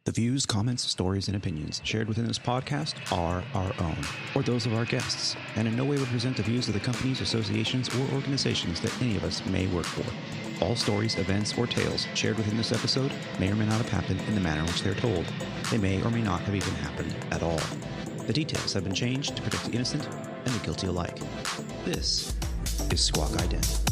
The views, comments, stories, and opinions shared within this podcast are our own, or those of our guests, and in no way represent the views of the companies, associations, or organizations that any of us may work for. All stories, events, or tales shared within this episode may or may not have happened in the manner in which they're told. They may or may not have even happened at all. The details have been changed to protect the innocent and the guilty alike. This is Squawk Ident.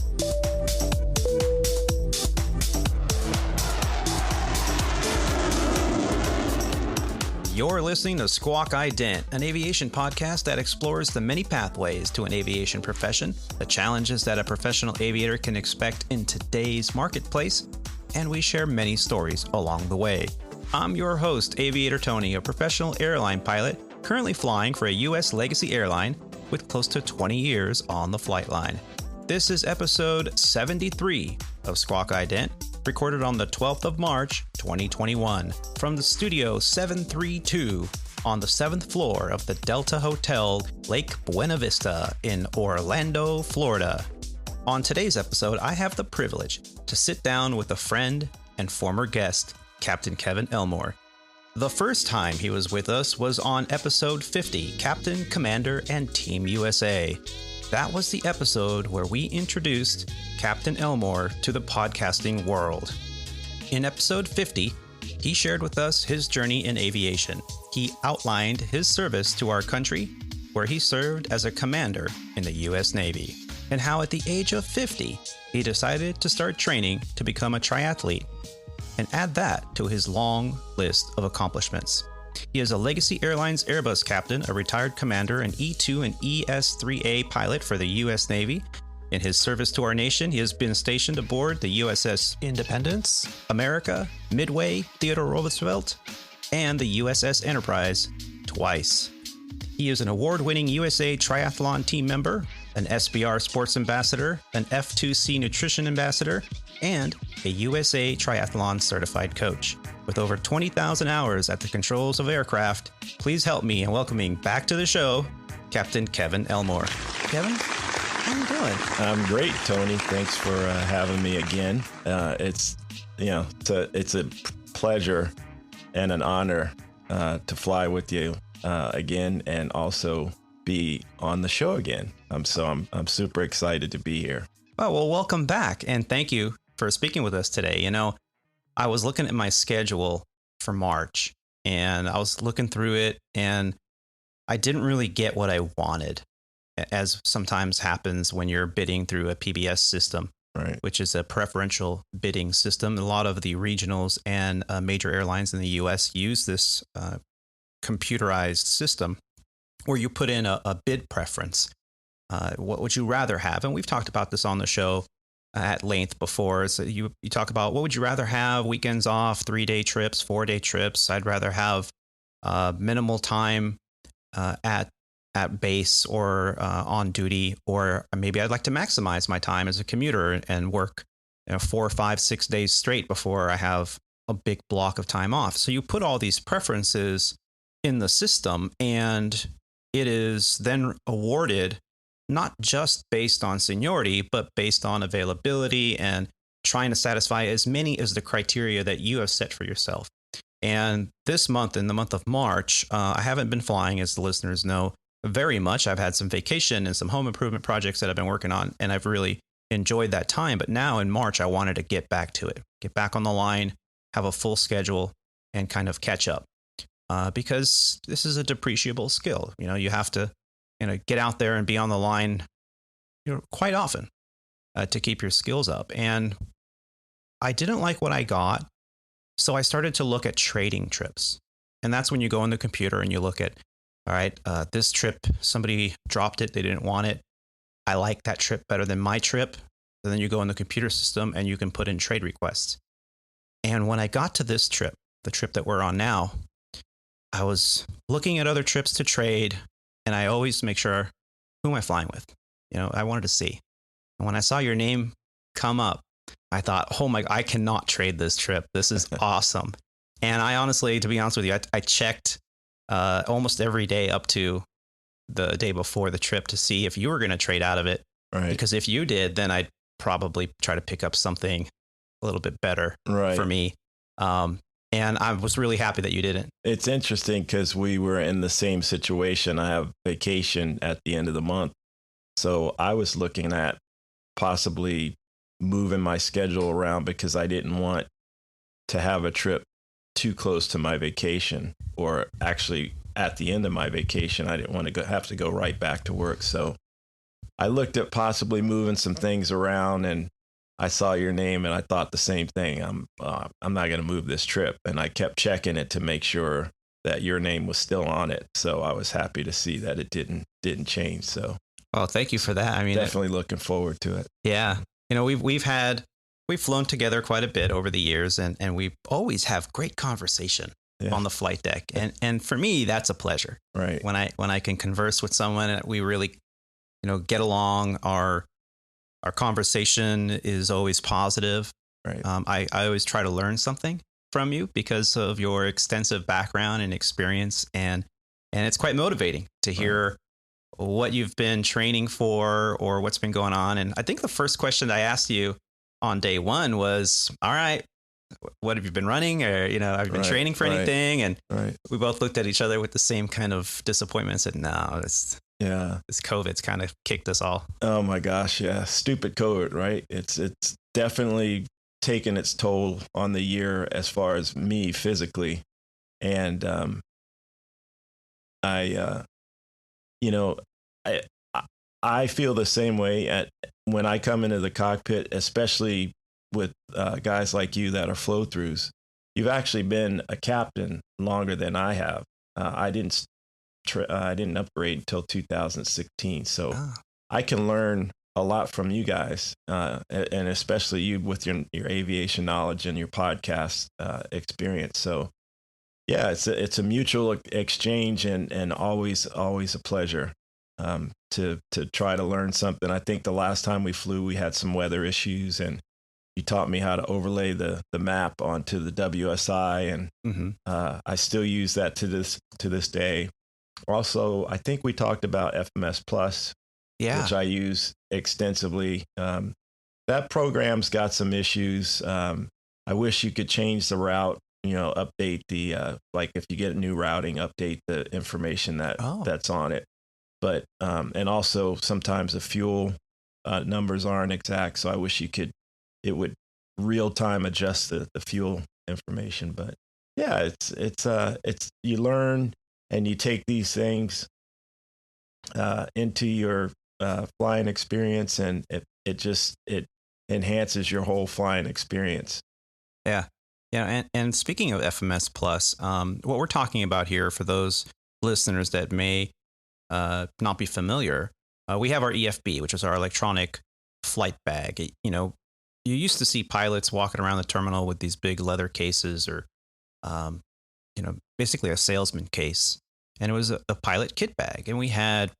You're listening to Squawk Ident, an aviation podcast that explores the many pathways to an aviation profession, the challenges that a professional aviator can expect in today's marketplace, and we share many stories along the way. I'm your host, Aviator Tony, a professional airline pilot currently flying for a U.S. legacy airline with close to 20 years on the flight line. This is episode 73 of Squawk Ident, recorded on the 12th of March, 2021, from the Studio 732 on the 7th floor of the Delta Hotel, Lake Buena Vista in Orlando, Florida. On today's episode, I have the privilege to sit down with a friend and former guest, Captain Kevin Elmore. The first time he was with us was on episode 50, Captain, Commander, and Team USA. That was the episode where we introduced Captain Elmore to the podcasting world. In episode 50, he shared with us his journey in aviation. He outlined his service to our country, where he served as a commander in the U.S. Navy, and how at the age of 50, he decided to start training to become a triathlete, and add that to his long list of accomplishments. He is a Legacy Airlines Airbus captain, a retired commander, an E-2 and ES-3A pilot for the U.S. Navy. In his service to our nation, he has been stationed aboard the USS Independence, America, Midway, Theodore Roosevelt, and the USS Enterprise twice. He is an award-winning USA Triathlon team member, an SBR Sports Ambassador, an F2C Nutrition Ambassador, and a USA Triathlon Certified Coach. With over 20,000 hours at the controls of aircraft, please help me in welcoming back to the show, Captain Kevin Elmore. Kevin, how you doing? I'm great, Tony. Thanks for having me again. It's a pleasure and an honor to fly with you again, and also be on the show again. I'm super excited to be here. Oh, well, welcome back, and thank you for speaking with us today. You know, I was looking at my schedule for March, and I was looking through it, and I didn't really get what I wanted, as sometimes happens when you're bidding through a PBS system, right, which is a preferential bidding system. A lot of the regionals and major airlines in the U.S. use this computerized system where you put in a bid preference. What would you rather have? And we've talked about this on the show at length before. So you talk about, what would you rather have? Weekends off, 3-day trips, 4-day trips. I'd rather have minimal time at base or on duty, or maybe I'd like to maximize my time as a commuter and work 4, 5, 6 days straight before I have a big block of time off. So you put all these preferences in the system, and it is then awarded not just based on seniority, but based on availability and trying to satisfy as many as the criteria that you have set for yourself. And this month, in the month of March, I haven't been flying, as the listeners know, very much. I've had some vacation and some home improvement projects that I've been working on, and I've really enjoyed that time. But now in March, I wanted to get back to it, get back on the line, have a full schedule, and kind of catch up. Because this is a depreciable skill. You know, you have to get out there and be on the line, quite often to keep your skills up. And I didn't like what I got, so I started to look at trading trips. And that's when you go on the computer and you look at, all right, this trip, somebody dropped it, they didn't want it. I like that trip better than my trip. And then you go in the computer system and you can put in trade requests. And when I got to this trip, the trip that we're on now, I was looking at other trips to trade, and I always make sure, who am I flying with? I wanted to see. And when I saw your name come up, I thought, oh my, I cannot trade this trip. This is awesome. And I honestly, to be honest with you, I checked almost every day up to the day before the trip to see if you were going to trade out of it. Right. Because if you did, then I'd probably try to pick up something a little bit better for me. And I was really happy that you didn't. It's interesting because we were in the same situation. I have vacation at the end of the month. So I was looking at possibly moving my schedule around because I didn't want to have a trip too close to my vacation, or actually at the end of my vacation. I didn't want to have to go right back to work. So I looked at possibly moving some things around, and I saw your name and I thought the same thing. I'm not going to move this trip. And I kept checking it to make sure that your name was still on it. So I was happy to see that it didn't change. So, well, thank you for that. I mean, definitely looking forward to it. Yeah. You know, we've flown together quite a bit over the years, and we always have great conversation on the flight deck. And for me, that's a pleasure. Right. When I can converse with someone and we really, get along. Our conversation is always positive. Right. I always try to learn something from you because of your extensive background and experience, and it's quite motivating to hear what you've been training for or what's been going on. And I think the first question I asked you on day one was, all right, what have you been running? Or, have you been training for anything? And we both looked at each other with the same kind of disappointment and said, no, this COVID's kind of kicked us all. Oh my gosh. Yeah. Stupid COVID, right? It's definitely taken its toll on the year as far as me physically. And, I feel the same way when I come into the cockpit, especially with guys like you that are flow throughs. You've actually been a captain longer than I have. I didn't upgrade until 2016, so I can learn a lot from you guys, and especially you with your aviation knowledge and your podcast experience. So, yeah, it's a mutual exchange, and always a pleasure to try to learn something. I think the last time we flew, we had some weather issues, and you taught me how to overlay the map onto the WSI, and I still use that to this day. Also, I think we talked about FMS Plus, which I use extensively. That program's got some issues. I wish you could change the route, update the, like if you get new routing, update the information that's on it. But, and also sometimes the fuel numbers aren't exact. So I wish it would real time adjust the fuel information. But yeah, it's you learn and you take these things into your flying experience, and it enhances your whole flying experience. Yeah. And speaking of FMS Plus, what we're talking about here for those listeners that may not be familiar, we have our EFB, which is our electronic flight bag. You used to see pilots walking around the terminal with these big leather cases, or basically a salesman case. And it was a pilot kit bag. And we had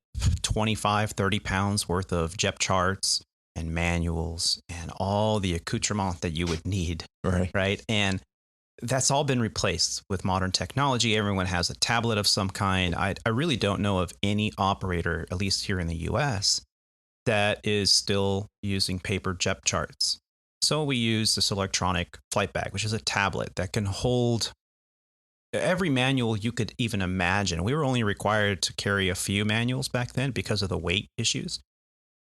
25, 30 pounds worth of JEP charts and manuals and all the accoutrement that you would need. Right. And that's all been replaced with modern technology. Everyone has a tablet of some kind. I really don't know of any operator, at least here in the US, that is still using paper JEP charts. So we use this electronic flight bag, which is a tablet that can hold every manual you could even imagine. We were only required to carry a few manuals back then because of the weight issues.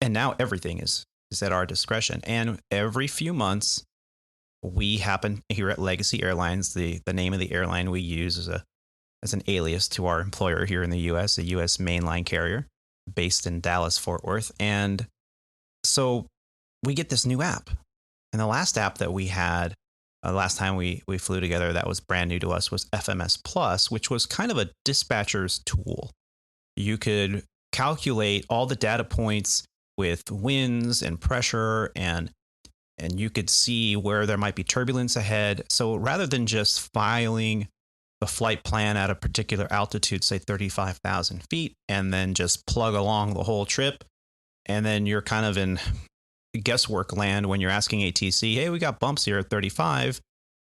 And now everything is at our discretion. And every few months, we happen here at Legacy Airlines, the name of the airline we use as an alias to our employer here in the US, a US mainline carrier based in Dallas, Fort Worth. And so we get this new app. And the last app that we had, last time we flew together, that was brand new to us, was FMS Plus, which was kind of a dispatcher's tool. You could calculate all the data points with winds and pressure, and you could see where there might be turbulence ahead. So rather than just filing the flight plan at a particular altitude, say 35,000 feet, and then just plug along the whole trip, and then you're kind of in guesswork land when you're asking ATC, hey, we got bumps here at 35.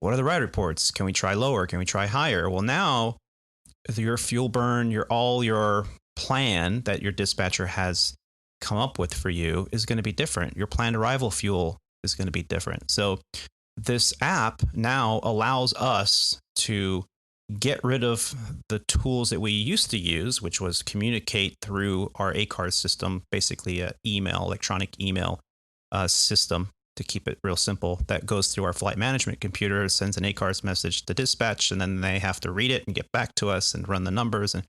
What are the ride reports? Can we try lower? Can we try higher? Well, now your fuel burn, your plan that your dispatcher has come up with for you is going to be different. Your planned arrival fuel is going to be different. So this app now allows us to get rid of the tools that we used to use, which was communicate through our ACARS system, basically an electronic email system, to keep it real simple, that goes through our flight management computer, sends an ACARS message to dispatch, and then they have to read it and get back to us and run the numbers. And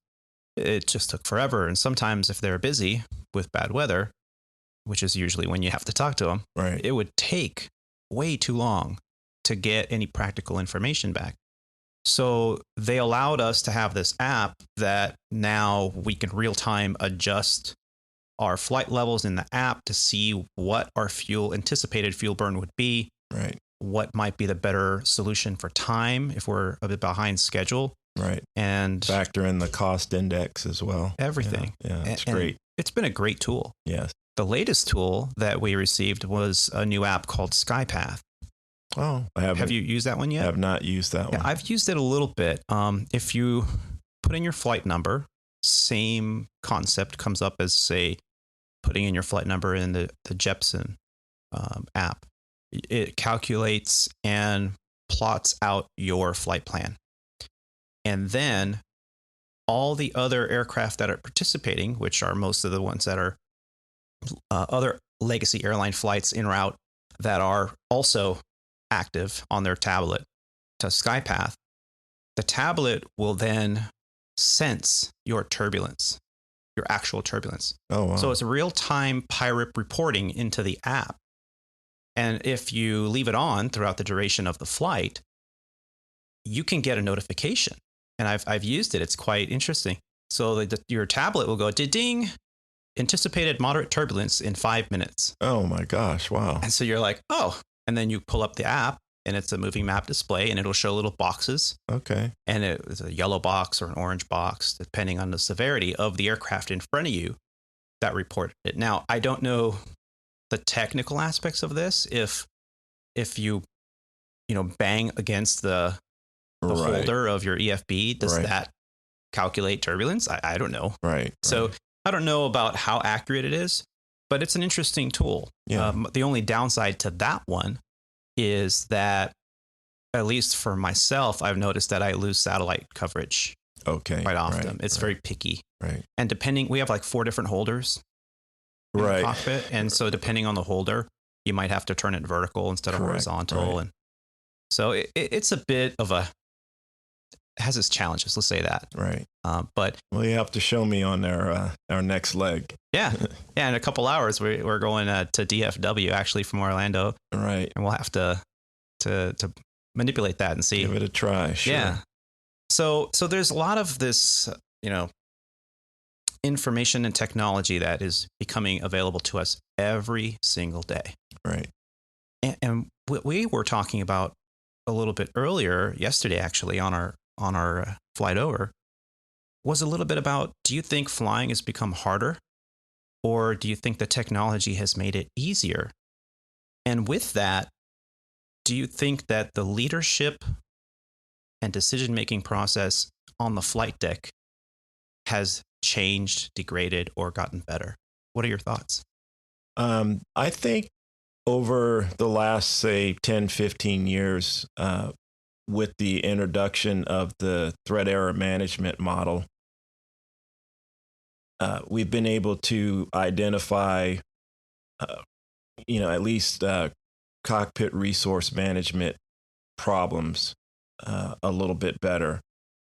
it just took forever. And sometimes if they're busy with bad weather, which is usually when you have to talk to them, right, it would take way too long to get any practical information back. So they allowed us to have this app that now we can real time adjust our flight levels in the app to see what our anticipated fuel burn would be, right, what might be the better solution for time if we're a bit behind schedule, right, and factor in the cost index as well. Everything. Yeah, it's great. It's been a great tool. Yes. The latest tool that we received was a new app called SkyPath. Oh, have you used that one yet? I have not used that one. I've used it a little bit. If you put in your flight number, same concept comes up as, say, putting in your flight number in the Jepson app. It calculates and plots out your flight plan. And then all the other aircraft that are participating, which are most of the ones that are other legacy airline flights en route that are also active on their tablet to SkyPath, the tablet will then sense your turbulence, your actual turbulence. Oh, wow. So it's real-time pirate reporting into the app. And if you leave it on throughout the duration of the flight, you can get a notification. And I've used it. It's quite interesting. So your tablet will go, ding, anticipated moderate turbulence in 5 minutes. Oh my gosh, wow. And so you're like, oh. And then you pull up the app, and it's a moving map display, and it'll show little boxes. Okay. And it's a yellow box or an orange box, depending on the severity of the aircraft in front of you that reported it. Now, I don't know the technical aspects of this. If you bang against the holder of your EFB, does that calculate turbulence? I don't know. Right. So I don't know about how accurate it is, but it's an interesting tool. Yeah. The only downside to that one is that, at least for myself, I've noticed that I lose satellite coverage quite often. It's very picky. Right. And we have like 4 different holders in the cockpit. And so depending on the holder, you might have to turn it vertical instead of horizontal. Right. And so it's a bit of it has its challenges, let's say that. Right. But you have to show me on our next leg. Yeah. In a couple hours, we're going to DFW, actually, from Orlando. Right. And we'll have to manipulate that and see. Give it a try. Sure. Yeah. So there's a lot of this, information and technology that is becoming available to us every single day. Right. And what we were talking about a little bit earlier, yesterday, actually, on our flight over, was a little bit about, do you think flying has become harder, or do you think the technology has made it easier? And with that, do you think that the leadership and decision-making process on the flight deck has changed, degraded, or gotten better? What are your thoughts? I think over the last, say, 10, 15 years, with the introduction of the threat error management model, we've been able to identify, at least cockpit resource management problems a little bit better.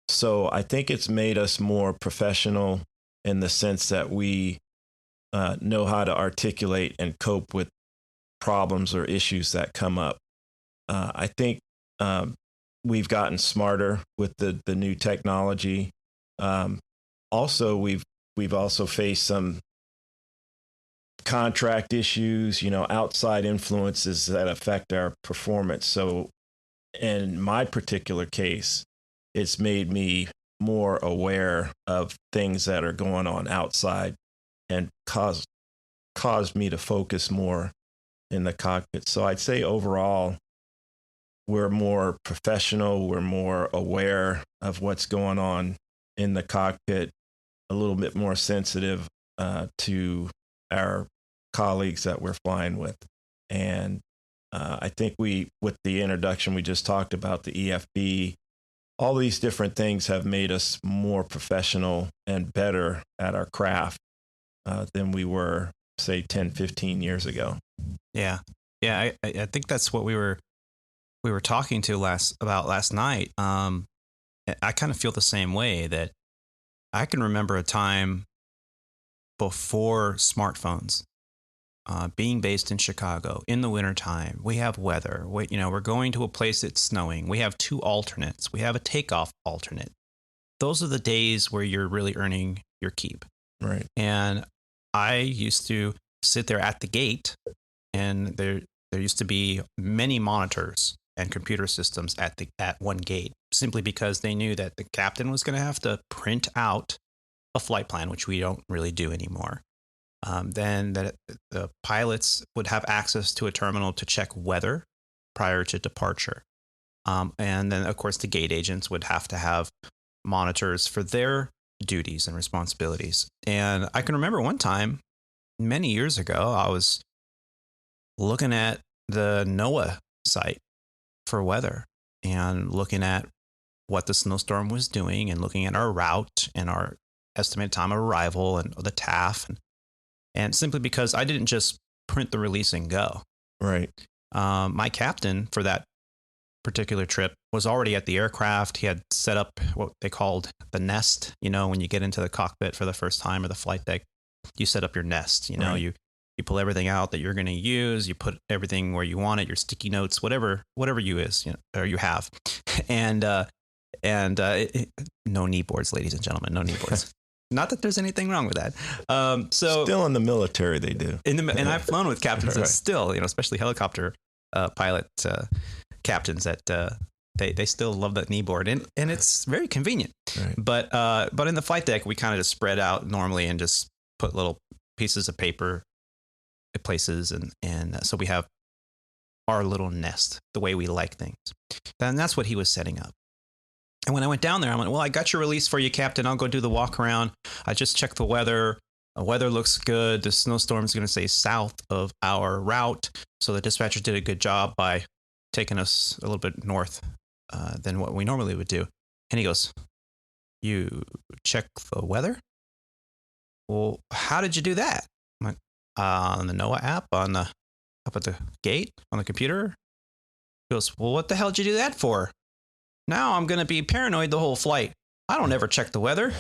So I think it's made us more professional in the sense that we know how to articulate and cope with problems or issues that come up. I think we've gotten smarter with the new technology. Also, we've also faced some contract issues, outside influences that affect our performance. So in my particular case, it's made me more aware of things that are going on outside and caused me to focus more in the cockpit. So I'd say overall, we're more professional. We're more aware of what's going on in the cockpit, a little bit more sensitive to our colleagues that we're flying with. And I think with the introduction we just talked about, the EFB, all these different things have made us more professional and better at our craft than we were, say, 10, 15 years ago. Yeah. Yeah. I think that's what we were talking to last night. I kind of feel the same way, that I can remember a time before smartphones, being based in Chicago in the wintertime. We have weather. We're going to a place that's snowing. We have 2 alternates. We have a takeoff alternate. Those are the days where you're really earning your keep. Right. And I used to sit there at the gate, and there used to be many monitors and computer systems at one gate, simply because they knew that the captain was going to have to print out a flight plan, which we don't really do anymore. Then the pilots would have access to a terminal to check weather prior to departure. And then, of course, the gate agents would have to have monitors for their duties and responsibilities. And I can remember one time, many years ago, I was looking at the NOAA site for weather and looking at what the snowstorm was doing and looking at our route and our estimated time of arrival and the TAF. And simply because I didn't just print the release and go. Right. My captain for that particular trip was already at the aircraft. He had set up what they called the nest. When you get into the cockpit for the first time or the flight deck, you set up your nest. Right. You pull everything out that you're going to use. You put everything where you want it, your sticky notes, whatever you have. And no knee boards, ladies and gentlemen, no knee boards. Not that there's anything wrong with that. So still in the military, they do. And I've flown with captains that Right. still, especially helicopter pilot captains, that they still love that knee board, and it's very convenient. Right. But in the flight deck, we kind of just spread out normally and just put little pieces of paper at places, and so we have our little nest the way we like things. And that's what he was setting up. And when I went down there, I went, well, I got your release for you, Captain. I'll go do the walk around. I just checked the weather. The weather looks good. The snowstorm is going to stay south of our route. So the dispatcher did a good job by taking us a little bit north than what we normally would do. And he goes, you check the weather? Well, how did you do that? I'm like, on the NOAA app, up at the gate on the computer. He goes, well, what the hell did you do that for? Now I'm going to be paranoid the whole flight. I don't ever check the weather.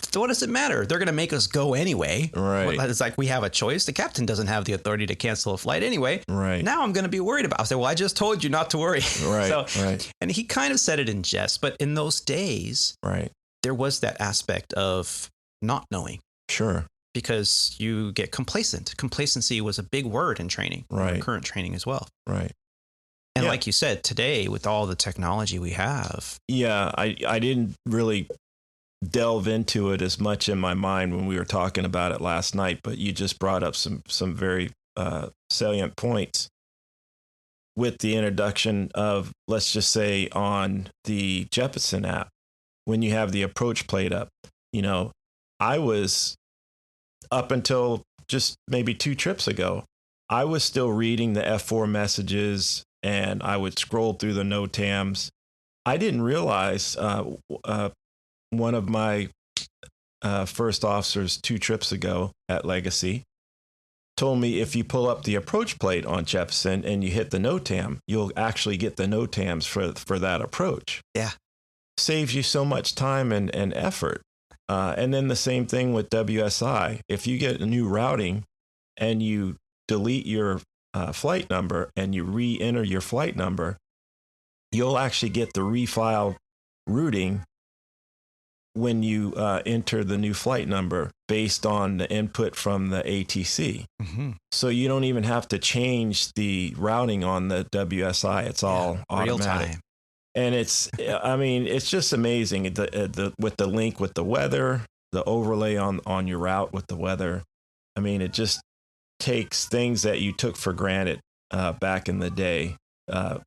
So what does it matter? They're going to make us go anyway. Right. It's like we have a choice. The captain doesn't have the authority to cancel a flight anyway. Right. Now I'm going to be worried about it. I said, well, I just told you not to worry. Right. Right. And he kind of said it in jest, but in those days, Right. there was that aspect of not knowing. Sure. Because you get complacent. Complacency was a big word in training. Right. Current training as well. Right. And Yeah. like you said, today, with all the technology we have. Yeah, I didn't really delve into it as much in my mind when we were talking about it last night, but you just brought up some very salient points with the introduction of, let's just say, on the Jeppesen app, when you have the approach plate up. I was, up until just maybe 2 trips ago, I was still reading the F4 messages, and I would scroll through the NOTAMs. I didn't realize one of my first officers 2 trips ago at Legacy told me if you pull up the approach plate on Jeppesen and you hit the NOTAM, you'll actually get the NOTAMs for that approach. Yeah. Saves you so much time and effort. And then the same thing with WSI. If you get a new routing and you delete your flight number and you re-enter your flight number, you'll actually get the refiled routing when you enter the new flight number based on the input from the ATC. Mm-hmm. So you don't even have to change the routing on the WSI. It's all automatic. Real time. And it's just amazing with the link with the weather, the overlay on your route with the weather. I mean, it just takes things that you took for granted back in the day.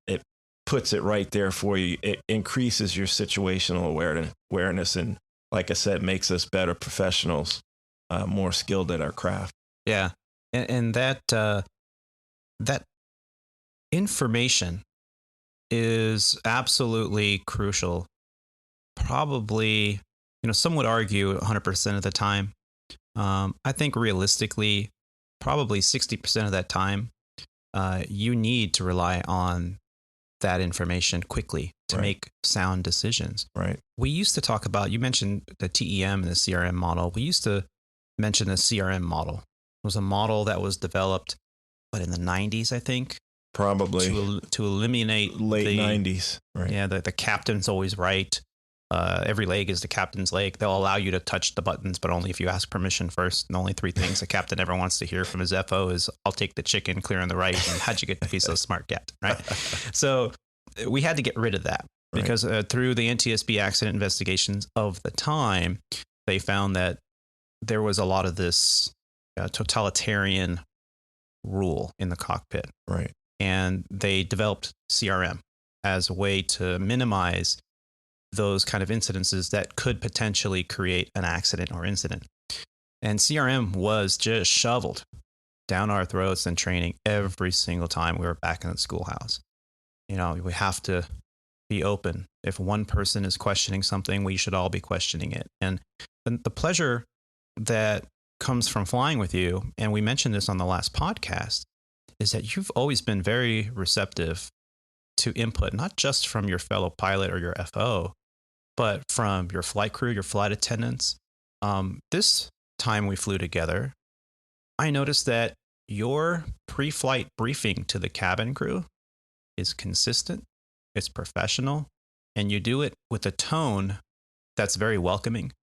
It puts it right there for you. It increases your situational awareness. And like I said, makes us better professionals, more skilled at our craft. Yeah. And that information is absolutely crucial. Probably, some would argue 100% of the time. I think realistically, probably 60% of that time, you need to rely on that information quickly to make sound decisions. Right. We used to talk about, you mentioned the TEM and the CRM model. We used to mention the CRM model. It was a model that was developed, in the 90s, I think. Probably. To eliminate late 90s. Right. Yeah, the captain's always right. Every leg is the captain's leg. They'll allow you to touch the buttons, but only if you ask permission first. And only 3 things the captain ever wants to hear from his FO is, "I'll take the chicken, clear on the right." And, "How'd you get to be so smart, Captain?" Right? So we had to get rid of that because through the NTSB accident investigations of the time, they found that there was a lot of this totalitarian rule in the cockpit. Right. And they developed CRM as a way to minimize those kind of incidences that could potentially create an accident or incident. And CRM was just shoveled down our throats in training every single time we were back in the schoolhouse. We have to be open. If one person is questioning something, we should all be questioning it. And the pleasure that comes from flying with you, and we mentioned this on the last podcast, is that you've always been very receptive to input, not just from your fellow pilot or your FO, but from your flight crew, your flight attendants. This time we flew together, I noticed that your pre-flight briefing to the cabin crew is consistent, it's professional, and you do it with a tone that's very welcoming.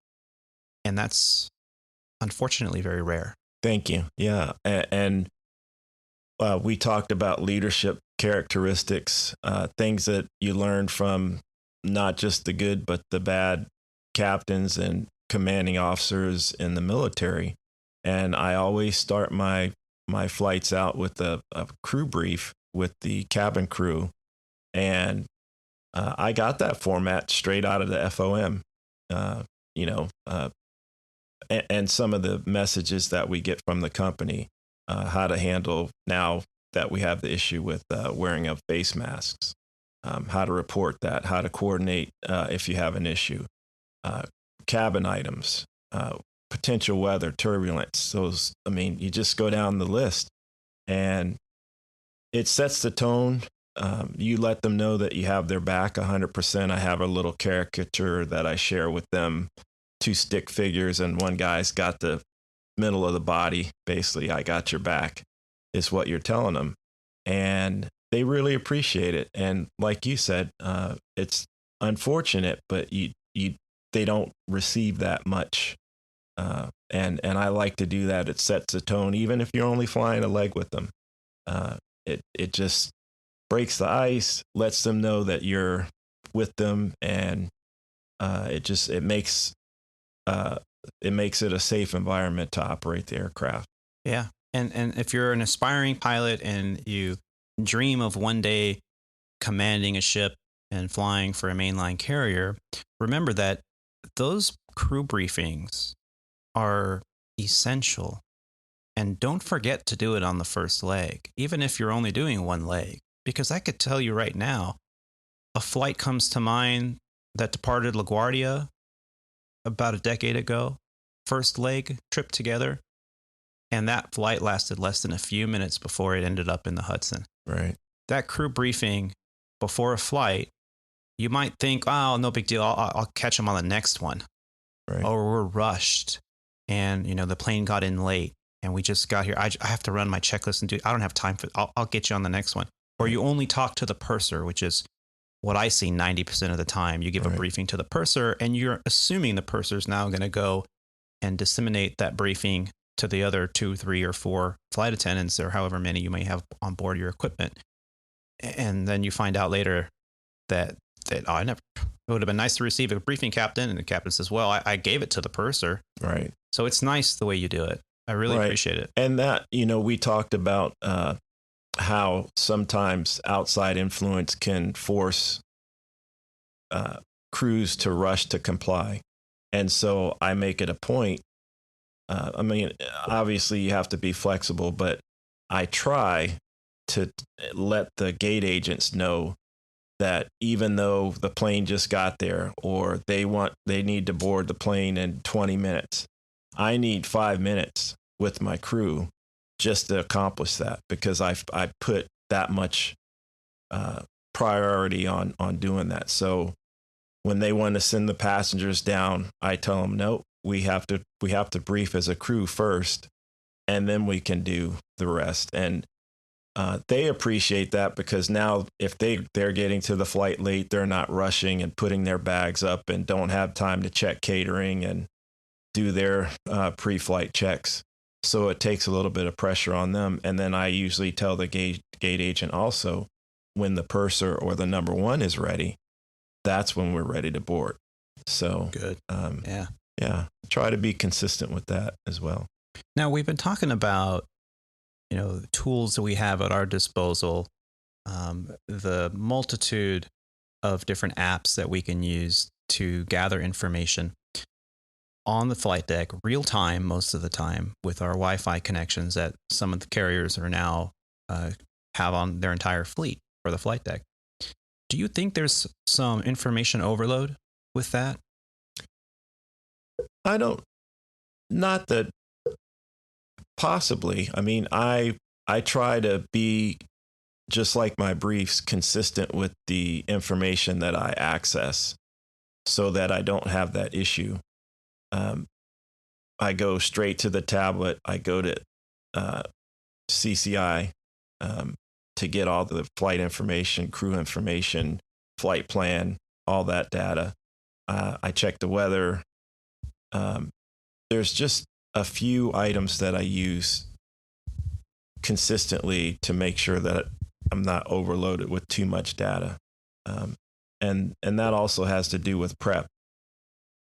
And that's unfortunately very rare. Thank you. Yeah. And we talked about leadership characteristics, things that you learn from not just the good, but the bad captains and commanding officers in the military. And I always start my flights out with a crew brief with the cabin crew. And I got that format straight out of the FOM, and some of the messages that we get from the company, how to handle now that we have the issue with wearing of face masks. How to report that, how to coordinate if you have an issue, cabin items, potential weather, turbulence. You just go down the list and it sets the tone. You let them know that you have their back 100%. I have a little caricature that I share with them, 2 stick figures, and one guy's got the middle of the body. Basically, "I got your back," is what you're telling them. And they really appreciate it. And like you said, it's unfortunate, but they don't receive that much. And I like to do that. It sets a tone, even if you're only flying a leg with them. It just breaks the ice, lets them know that you're with them, and it makes it a safe environment to operate the aircraft. Yeah. And if you're an aspiring pilot and you dream of one day commanding a ship and flying for a mainline carrier, remember that those crew briefings are essential. And don't forget to do it on the first leg, even if you're only doing one leg. Because I could tell you right now, a flight comes to mind that departed LaGuardia about a decade ago, first leg trip together. And that flight lasted less than a few minutes before it ended up in the Hudson. Right. That crew briefing before a flight, you might think, "Oh, no big deal. I'll catch them on the next one." Right. Or we're rushed and, the plane got in late and we just got here. I have to run my checklist and I don't have time for I'll get you on the next one. Or you only talk to the purser, which is what I see 90% of the time. You give a briefing to the purser and you're assuming the purser's now going to go and disseminate that briefing to the other 2, 3, or 4 flight attendants, or however many you may have on board your equipment. And then you find out later that it would have been nice to receive a briefing, Captain. And the captain says, "Well, I gave it to the purser." Right. So it's nice the way you do it. I really appreciate it. And that, we talked about how sometimes outside influence can force crews to rush to comply. And so I make it a point. Obviously you have to be flexible, but I try to let the gate agents know that even though the plane just got there, or they need to board the plane in 20 minutes, I need 5 minutes with my crew just to accomplish that, because I put that much priority on doing that. So when they want to send the passengers down, I tell them, no, we have to brief as a crew first, and then we can do the rest. And they appreciate that, because now if they're getting to the flight late, they're not rushing and putting their bags up and don't have time to check catering and do their pre-flight checks. So it takes a little bit of pressure on them. And then I usually tell the gate agent also, when the purser or the number one is ready, that's when we're ready to board. So good. Yeah. Try to be consistent with that as well. Now, we've been talking about, the tools that we have at our disposal, the multitude of different apps that we can use to gather information on the flight deck, real time, most of the time, with our Wi-Fi connections that some of the carriers are now have on their entire fleet for the flight deck. Do you think there's some information overload with that? Not that. Possibly. I mean, I try to be, just like my briefs, consistent with the information that I access, so that I don't have that issue. I go straight to the tablet. I go to CCI to get all the flight information, crew information, flight plan, all that data. I check the weather. There's just a few items that I use consistently to make sure that I'm not overloaded with too much data. And that also has to do with prep,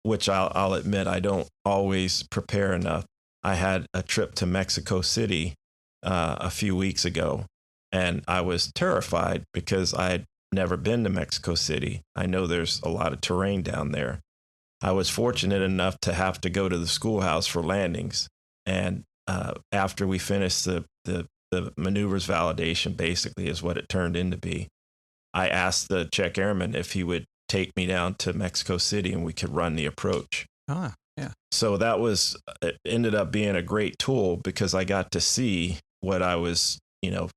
which I'll admit I don't always prepare enough. I had a trip to Mexico City a few weeks ago, and I was terrified because I had never been to Mexico City. I know there's a lot of terrain down there. I was fortunate enough to have to go to the schoolhouse for landings. And after we finished the maneuvers validation, basically is what it turned into be, I asked the check airman if he would take me down to Mexico City and we could run the approach. Yeah. So it ended up being a great tool, because I got to see what I was,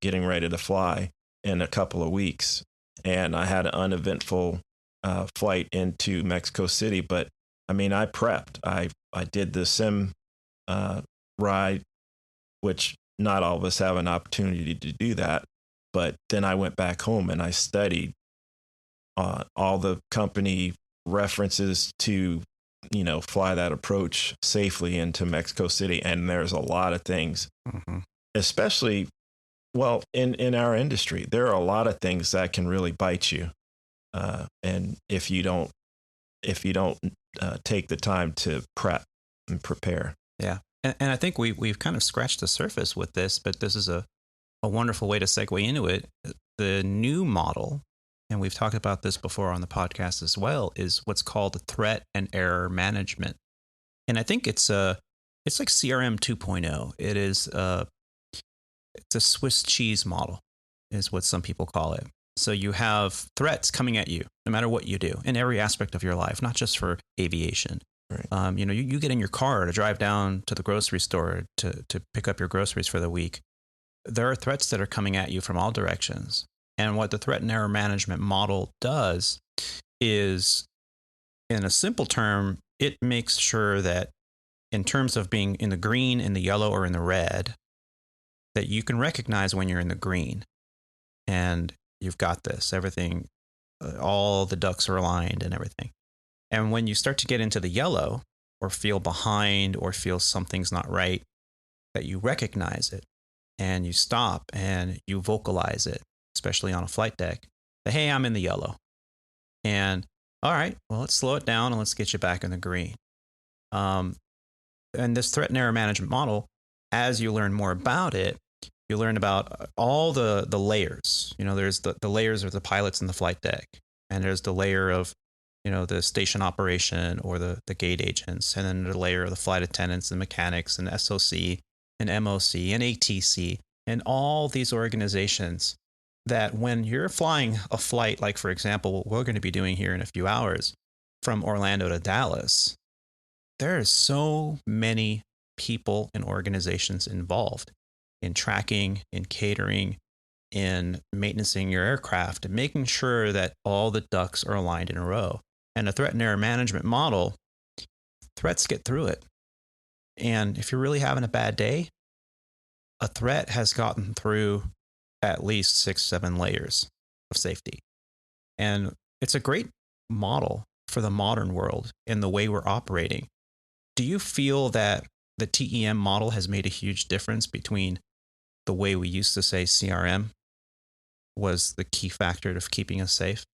getting ready to fly in a couple of weeks. And I had an uneventful flight into Mexico City. But I mean, I prepped. I did the sim ride, which not all of us have an opportunity to do that. But then I went back home and I studied all the company references to, fly that approach safely into Mexico City. And there's a lot of things, especially, well, in our industry, there are a lot of things that can really bite you. And if you don't take the time to prep and prepare. Yeah. And I think we've kind of scratched the surface with this, but this is a wonderful way to segue into it. The new model, and we've talked about this before on the podcast as well, is what's called threat and error management. And I think it's like CRM 2.0. It is it's a Swiss cheese model, is what some people call it. So you have threats coming at you, no matter what you do, in every aspect of your life, not just for aviation. Right. You get in your car to drive down to the grocery store to pick up your groceries for the week. There are threats that are coming at you from all directions. And what the threat and error management model does is, in a simple term, it makes sure that in terms of being in the green, in the yellow, or in the red, that you can recognize when you're in the green. And you've got this, everything, all the ducks are aligned and everything. And when you start to get into the yellow, or feel behind, or feel something's not right, that you recognize it and you stop and you vocalize it, especially on a flight deck, that, hey, I'm in the yellow. And all right, well, let's slow it down and let's get you back in the green. And this threat and error management model, as you learn more about it, you learn about all the layers. There's the layers of the pilots in the flight deck, and there's the layer of, the station operation or the gate agents, and then the layer of the flight attendants and mechanics and SOC and MOC and ATC. in all these organizations that when you're flying a flight, like, for example, what we're going to be doing here in a few hours from Orlando to Dallas, there are so many people and organizations involved in tracking, in catering, in maintaining your aircraft, and making sure that all the ducks are aligned in a row. And a threat and error management model, threats get through it. And if you're really having a bad day, a threat has gotten through at least 6-7 layers of safety. And it's a great model for the modern world in the way we're operating. Do you feel that the TEM model has made a huge difference between the way we used to say CRM was the key factor of keeping us safe?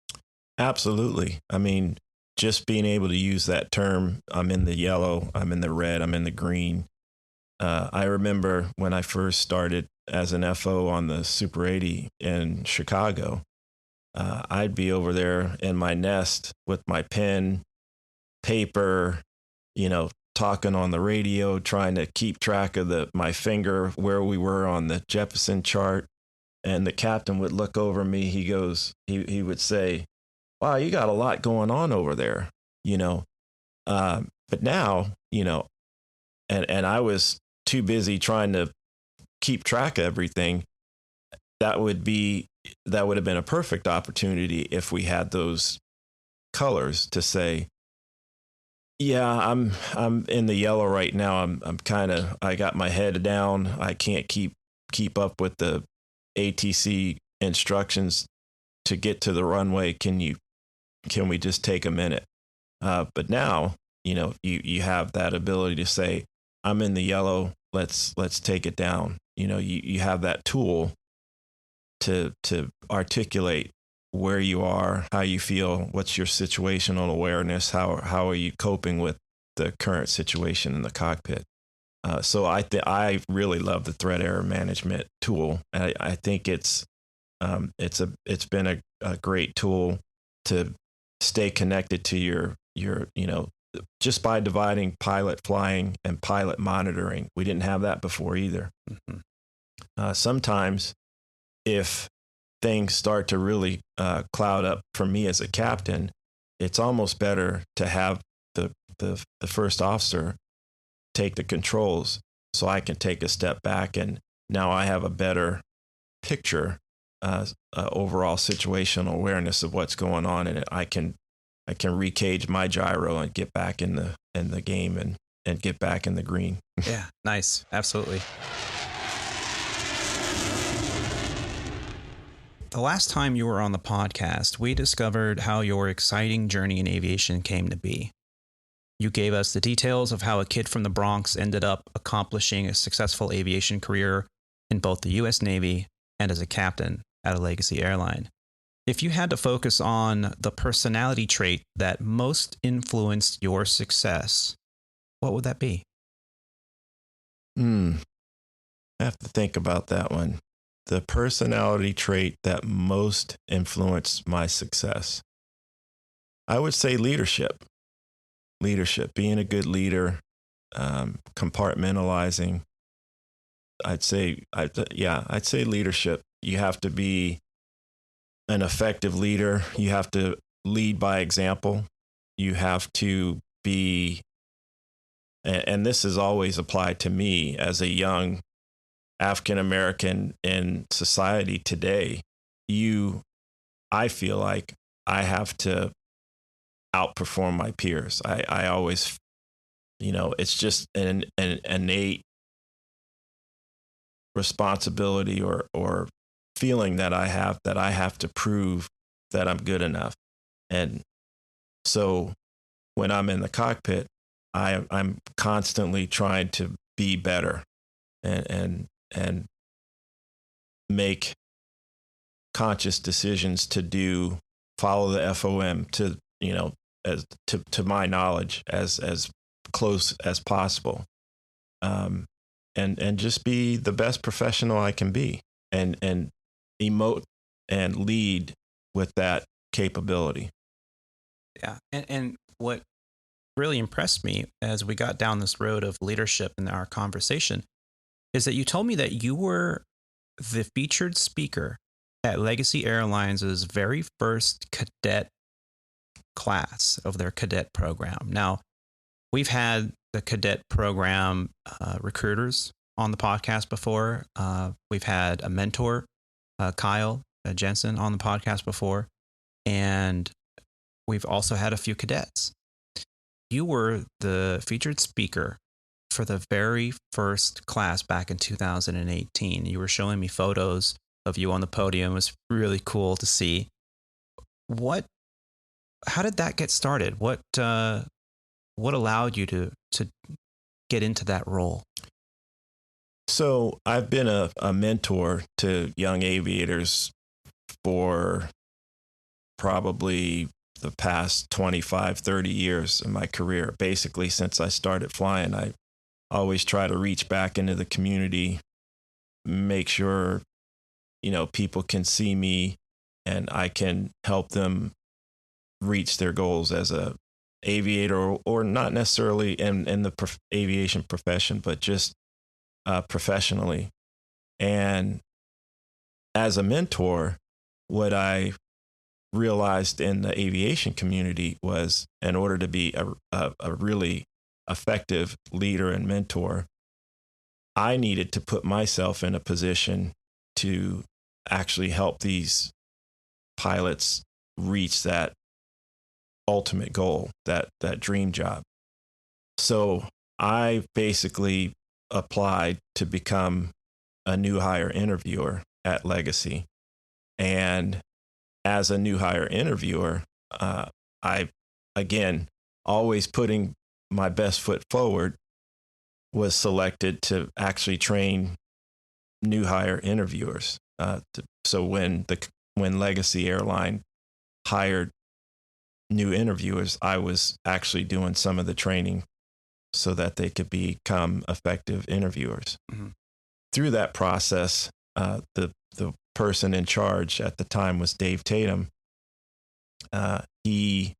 Absolutely. I mean, just being able to use that term, I'm in the yellow, I'm in the red, I'm in the green. I remember when I first started as an FO on the Super 80 in Chicago, I'd be over there in my nest with my pen, paper, talking on the radio, trying to keep track of my finger, where we were on the Jeppesen chart. And the captain would look over me. He would say, "Wow, you got a lot going on over there," But now, and I was too busy trying to keep track of everything. That would have been a perfect opportunity if we had those colors to say, yeah, I'm in the yellow right now. I got my head down. I can't keep up with the ATC instructions to get to the runway. Can we just take a minute? But now, you have that ability to say, I'm in the yellow. Let's take it down. You have that tool to articulate where you are, how you feel, what's your situational awareness, how are you coping with the current situation in the cockpit. So I really love the threat error management tool. I think it's been a great tool to stay connected to your just by dividing pilot flying and pilot monitoring. We didn't have that before either. Mm-hmm. Sometimes if things start to really cloud up for me as a captain, it's almost better to have the first officer take the controls so I can take a step back, and now I have a better picture, overall situational awareness of what's going on, and I can recage my gyro and get back in the game and get back in the green. Yeah, nice. Absolutely. The last time you were on the podcast, we discovered how your exciting journey in aviation came to be. You gave us the details of how a kid from the Bronx ended up accomplishing a successful aviation career in both the U.S. Navy and as a captain at a legacy airline. If you had to focus on the personality trait that most influenced your success, what would that be? I have to think about that one. The personality trait that most influenced my success. I would say leadership. Leadership, being a good leader, compartmentalizing. I'd say leadership. You have to be an effective leader. You have to lead by example. You have to be, and this is always applied to me as a young African American in society today. I feel like I have to outperform my peers. I always, it's just an innate responsibility or feeling that I have to prove that I'm good enough. And so when I'm in the cockpit, I'm constantly trying to be better and make conscious decisions to follow the FOM to my knowledge as close as possible, and just be the best professional I can be, and emote and lead with that capability. Yeah, and what really impressed me as we got down this road of leadership in our conversation is that you told me that you were the featured speaker at Legacy Airlines' very first cadet class of their cadet program. Now, we've had the cadet program recruiters on the podcast before. We've had a mentor, Kyle Jensen, on the podcast before, and we've also had a few cadets. You were the featured speaker for the very first class back in 2018. You were showing me photos of you on the podium. It was really cool to see. How did that get started? What allowed you to get into that role? So I've been a mentor to young aviators for probably the past 25, 30 years in my career. Basically, since I started flying, I always try to reach back into the community, make sure, people can see me and I can help them reach their goals as a aviator, or not necessarily in the aviation profession, but just professionally. And as a mentor, what I realized in the aviation community was, in order to be a really effective leader and mentor, I needed to put myself in a position to actually help these pilots reach that ultimate goal, that dream job. So I basically applied to become a new hire interviewer at Legacy. And as a new hire interviewer, I, again, always putting my best foot forward, was selected to actually train new hire interviewers. So when Legacy Airline hired new interviewers, I was actually doing some of the training so that they could become effective interviewers. Mm-hmm. Through that process, the person in charge at the time was Dave Tatum. He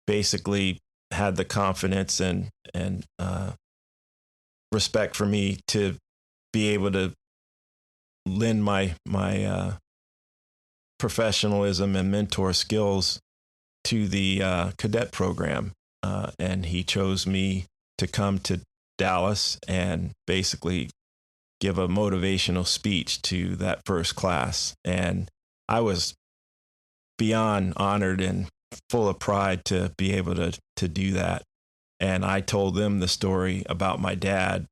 basically had the confidence and respect for me to be able to lend my professionalism and mentor skills to the cadet program. And he chose me to come to Dallas and basically give a motivational speech to that first class. And I was beyond honored and full of pride to be able to do that. And I told them the story about my dad.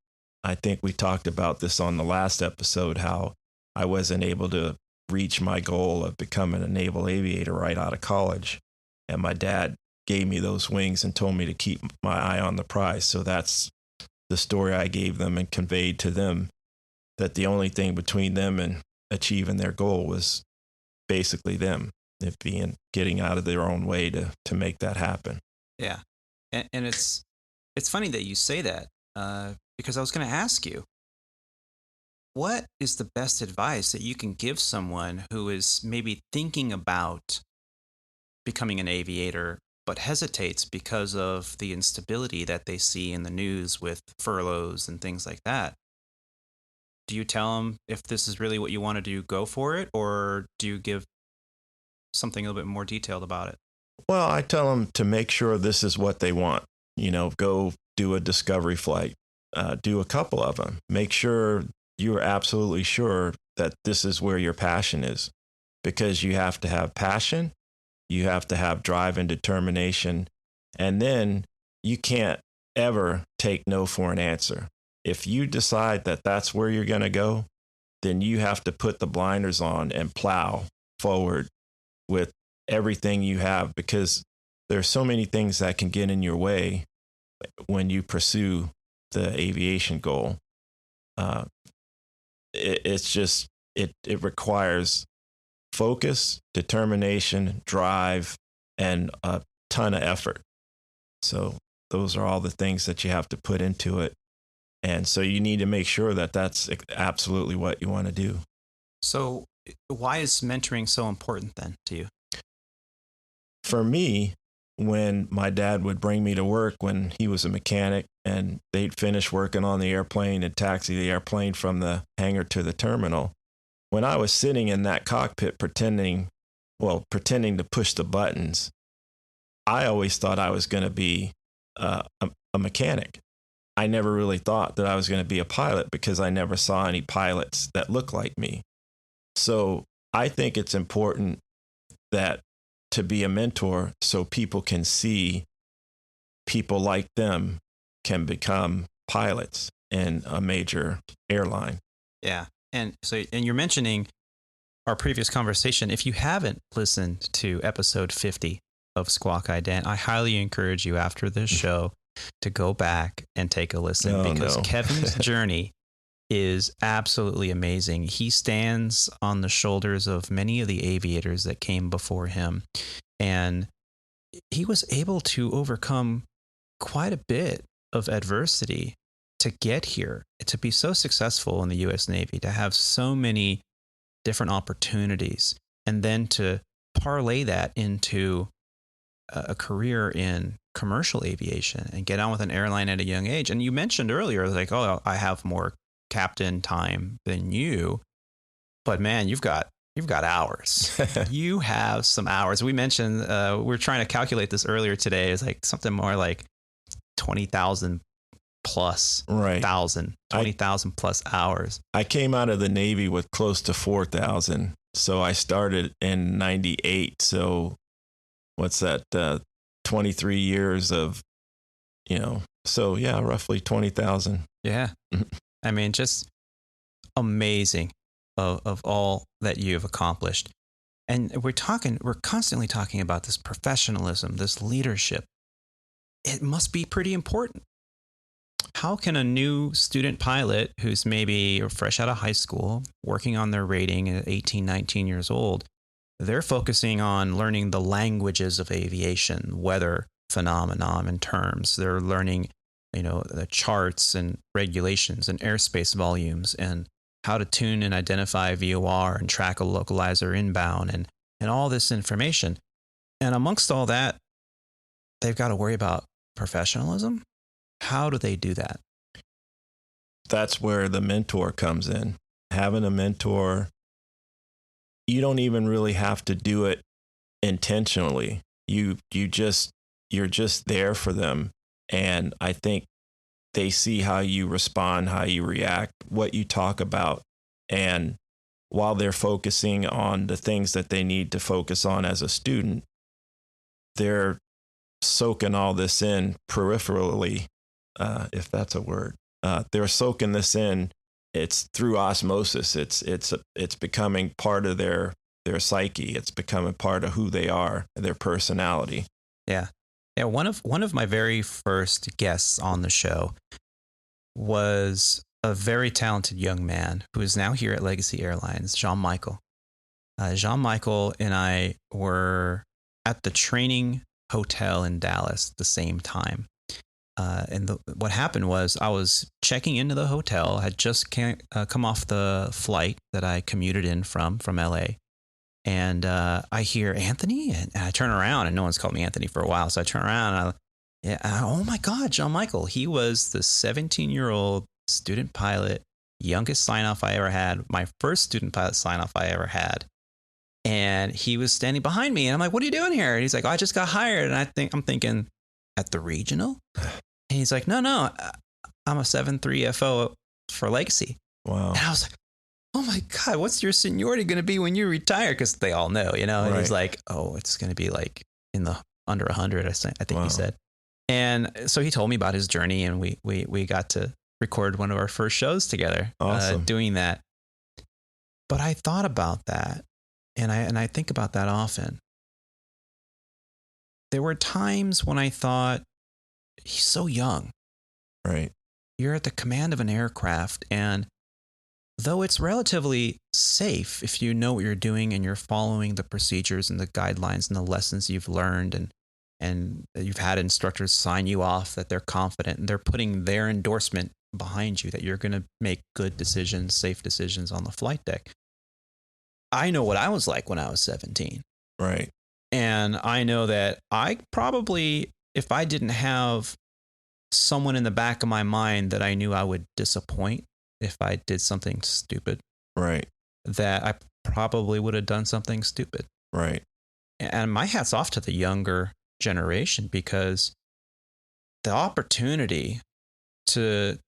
I think we talked about this on the last episode, how I wasn't able to reach my goal of becoming a naval aviator right out of college. And my dad gave me those wings and told me to keep my eye on the prize. So that's the story I gave them and conveyed to them, that the only thing between them and achieving their goal was basically them, it being getting out of their own way to make that happen. Yeah. And it's funny that you say that, because I was going to ask you, what is the best advice that you can give someone who is maybe thinking about becoming an aviator, but hesitates because of the instability that they see in the news with furloughs and things like that? Do you tell them, if this is really what you want to do, go for it? Or do you give something a little bit more detailed about it? Well, I tell them to make sure this is what they want. Go do a discovery flight, do a couple of them. Make sure you're absolutely sure that this is where your passion is, because you have to have passion. You have to have drive and determination. And then you can't ever take no for an answer. If you decide that that's where you're going to go, then you have to put the blinders on and plow forward with everything you have, because there's so many things that can get in your way when you pursue the aviation goal. It requires focus, determination, drive, and a ton of effort. So those are all the things that you have to put into it. And so you need to make sure that that's absolutely what you want to do. So why is mentoring so important then to you? For me, when my dad would bring me to work when he was a mechanic, and they'd finish working on the airplane and taxi the airplane from the hangar to the terminal, when I was sitting in that cockpit pretending to push the buttons, I always thought I was going to be a mechanic. I never really thought that I was going to be a pilot because I never saw any pilots that looked like me. So I think it's important that to be a mentor so people can see people like them can become pilots in a major airline. Yeah. And you're mentioning our previous conversation. If you haven't listened to episode 50 of Squawk Ident, I highly encourage you after this show to go back and take a listen because Kevin's journey is absolutely amazing. He stands on the shoulders of many of the aviators that came before him, and he was able to overcome quite a bit of adversity to get here, to be so successful in the U.S. Navy, to have so many different opportunities, and then to parlay that into a career in commercial aviation and get on with an airline at a young age. And you mentioned earlier, like, oh, I have more captain time than you, but man, you've got hours. You have some hours. We mentioned, we were trying to calculate this earlier today. It's like something more like 20,000 plus, right? 20,000 plus hours. I came out of the Navy with close to 4,000. So I started in 98. So what's that? 23 years of, so yeah, roughly 20,000. Yeah. I mean, just amazing of all that you've accomplished. And we're constantly talking about this professionalism, this leadership. It must be pretty important. How can a new student pilot who's maybe fresh out of high school, working on their rating at 18, 19 years old, they're focusing on learning the languages of aviation, weather phenomenon and terms. They're learning, the charts and regulations and airspace volumes and how to tune and identify VOR and track a localizer inbound and all this information. And amongst all that, they've got to worry about professionalism. How do they do that? That's where the mentor comes in. Having a mentor, you don't even really have to do it intentionally. You're just there for them. And I think they see how you respond, how you react, what you talk about. And while they're focusing on the things that they need to focus on as a student, they're soaking all this in peripherally, if that's a word. They're soaking this in. It's through osmosis. It's becoming part of their psyche. It's becoming part of who they are, their personality. Yeah. Yeah. One of my very first guests on the show was a very talented young man who is now here at Legacy Airlines, Jean-Michael. Jean-Michael and I were at the training hotel in Dallas at the same time. What happened was I was checking into the hotel, had just come off the flight that I commuted in from LA. And I hear Anthony, and I turn around, and no one's called me Anthony for a while. So I turn around, and oh my God, Jean-Michael. He was the 17-year-old student pilot, youngest sign-off I ever had, my first student pilot sign-off I ever had. And he was standing behind me, and I'm like, "What are you doing here?" And he's like, "I just got hired." And I'm thinking, at the regional? And he's like, no, I'm a 7.3 FO for Legacy. Wow. And I was like, oh my God, what's your seniority going to be when you retire? Because they all know, And right. he's like, oh, it's going to be like in the under 100, I think wow. he said. And so he told me about his journey, and we got to record one of our first shows together. Awesome. Doing that. But I thought about that, and I think about that often. There were times when I thought, he's so young. Right. You're at the command of an aircraft, and though it's relatively safe if you know what you're doing and you're following the procedures and the guidelines and the lessons you've learned, and you've had instructors sign you off that they're confident and they're putting their endorsement behind you that you're going to make good decisions, safe decisions on the flight deck. I know what I was like when I was 17. Right. And I know that I probably, if I didn't have someone in the back of my mind that I knew I would disappoint if I did something stupid. Right. that I probably would have done something stupid. Right. And my hat's off to the younger generation, because the opportunity to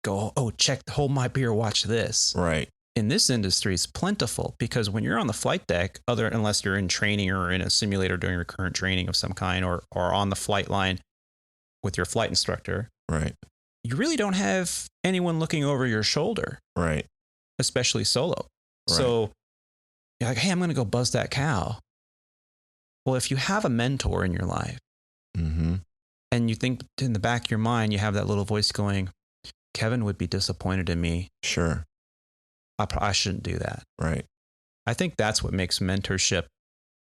go, oh, hold my beer, watch this. Right. In this industry is plentiful, because when you're on the flight deck, unless you're in training or in a simulator doing recurrent training of some kind, or on the flight line with your flight instructor, right, you really don't have anyone looking over your shoulder, right, especially solo. Right. So you're like, hey, I'm going to go buzz that cow. Well, if you have a mentor in your life, mm-hmm. and you think in the back of your mind, you have that little voice going, Kevin would be disappointed in me. Sure. I shouldn't do that. Right. I think that's what makes mentorship,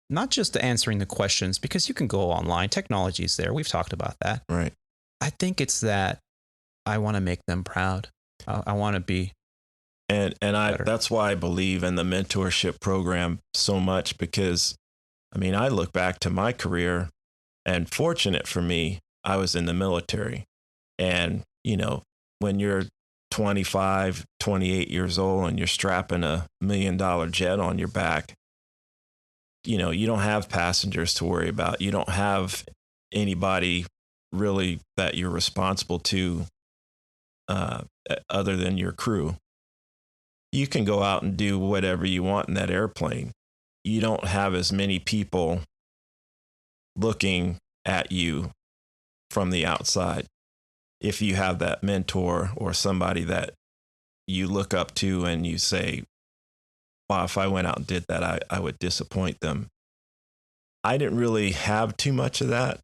not just answering the questions, because you can go online. Technology's there. We've talked about that. Right. I think it's that I want to make them proud. I want to be. And that's why I believe in the mentorship program so much, because, I mean, I look back to my career, and fortunate for me, I was in the military. And, you know, when you're 25, 28 years old and you're strapping $1 million jet on your back, you know, you don't have passengers to worry about. You don't have anybody really that you're responsible to other than your crew. You can go out and do whatever you want in that airplane. You don't have as many people looking at you from the outside. If you have that mentor or somebody that you look up to and you say, wow, if I went out and did that, I would disappoint them. I didn't really have too much of that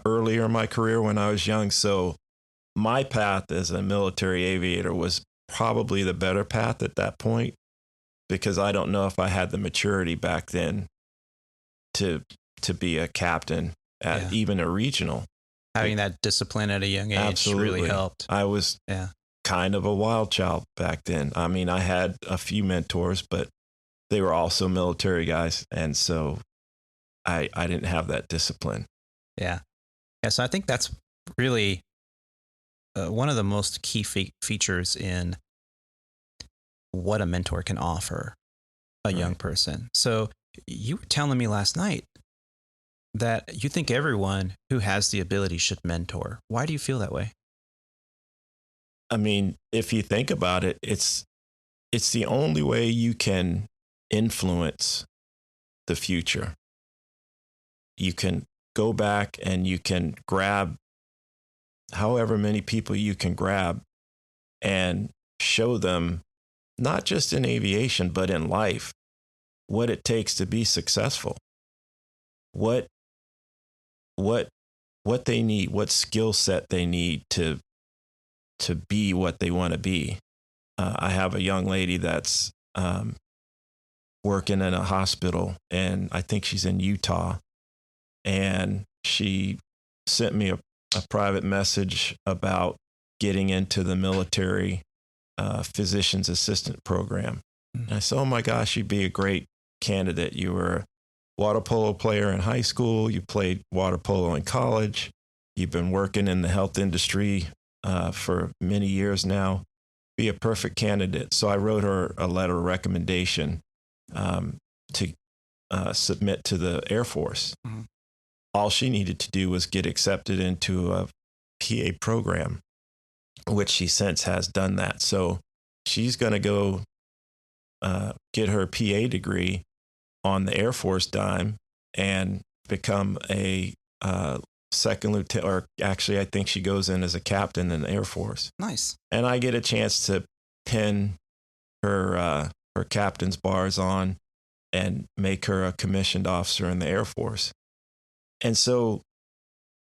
earlier in my career when I was young. So my path as a military aviator was probably the better path at that point, because I don't know if I had the maturity back then to be a captain at even a regional. Having that discipline at a young age really helped. I was kind of a wild child back then. I mean, I had a few mentors, but they were also military guys. And so I didn't have that discipline. Yeah. So I think that's really one of the most key features in what a mentor can offer a young person. So you were telling me last night that you think everyone who has the ability should mentor. Why do you feel that way? I mean, if you think about it, it's the only way you can influence the future. You can go back and you can grab however many people you can grab and show them, not just in aviation, but in life, what it takes to be successful. What they need, what skill set they need to be what they want to be. I have a young lady that's working in a hospital, and I think she's in Utah, and she sent me a private message about getting into the military physician's assistant program. And I said, oh my gosh, you'd be a great candidate. You were a water polo player in high school. You played water polo in college. You've been working in the health industry for many years now. Be a perfect candidate. So I wrote her a letter of recommendation to submit to the Air Force. Mm-hmm. All she needed to do was get accepted into a PA program, which she since has done that. So she's going to go get her PA degree on the Air Force dime and become a second lieutenant, or actually I think she goes in as a captain in the Air Force. Nice. And I get a chance to pin her captain's bars on and make her a commissioned officer in the Air Force. And so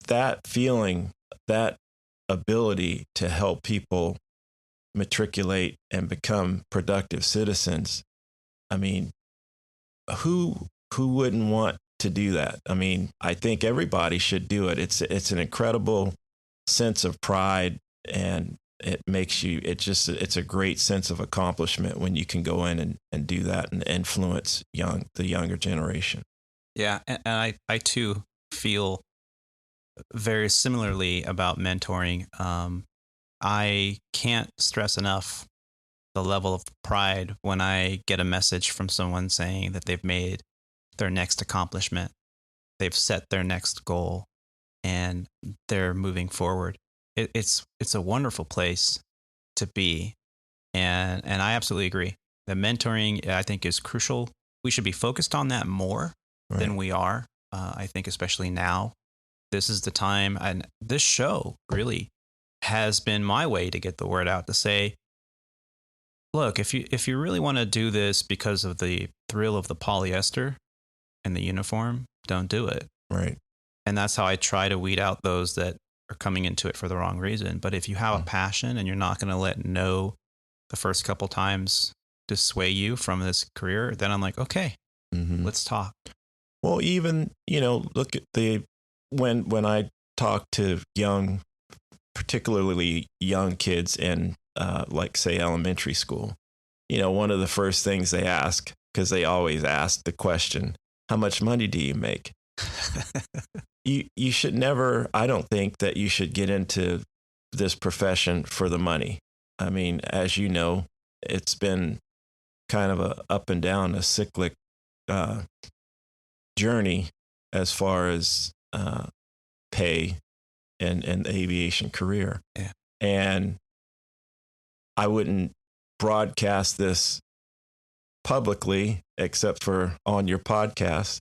that feeling, that ability to help people matriculate and become productive citizens, I mean, who wouldn't want to do that? I mean, I think everybody should do it. It's an incredible sense of pride, and it makes you, it's a great sense of accomplishment when you can go in and do that and influence the younger generation. Yeah. And I too feel very similarly about mentoring. I can't stress enough the level of pride when I get a message from someone saying that they've made their next accomplishment, they've set their next goal, and they're moving forward. It's a wonderful place to be, and I absolutely agree. The mentoring, I think, is crucial. We should be focused on that more than we are. I think especially now, this is the time, and this show really has been my way to get the word out, to say, look, if you really want to do this because of the thrill of the polyester and the uniform, don't do it. Right. And that's how I try to weed out those that are coming into it for the wrong reason. But if you have a passion and you're not going to let no the first couple times dissuade you from this career, then I'm like, okay, let's talk. Well, even, look at when I talk to particularly young kids in, like, say, elementary school, one of the first things they ask, because they always ask the question, how much money do you make? You should never, I don't think that you should get into this profession for the money. I mean, as you know, it's been kind of a up and down, a cyclic journey as far as pay and the aviation career. Yeah. And I wouldn't broadcast this publicly except for on your podcast.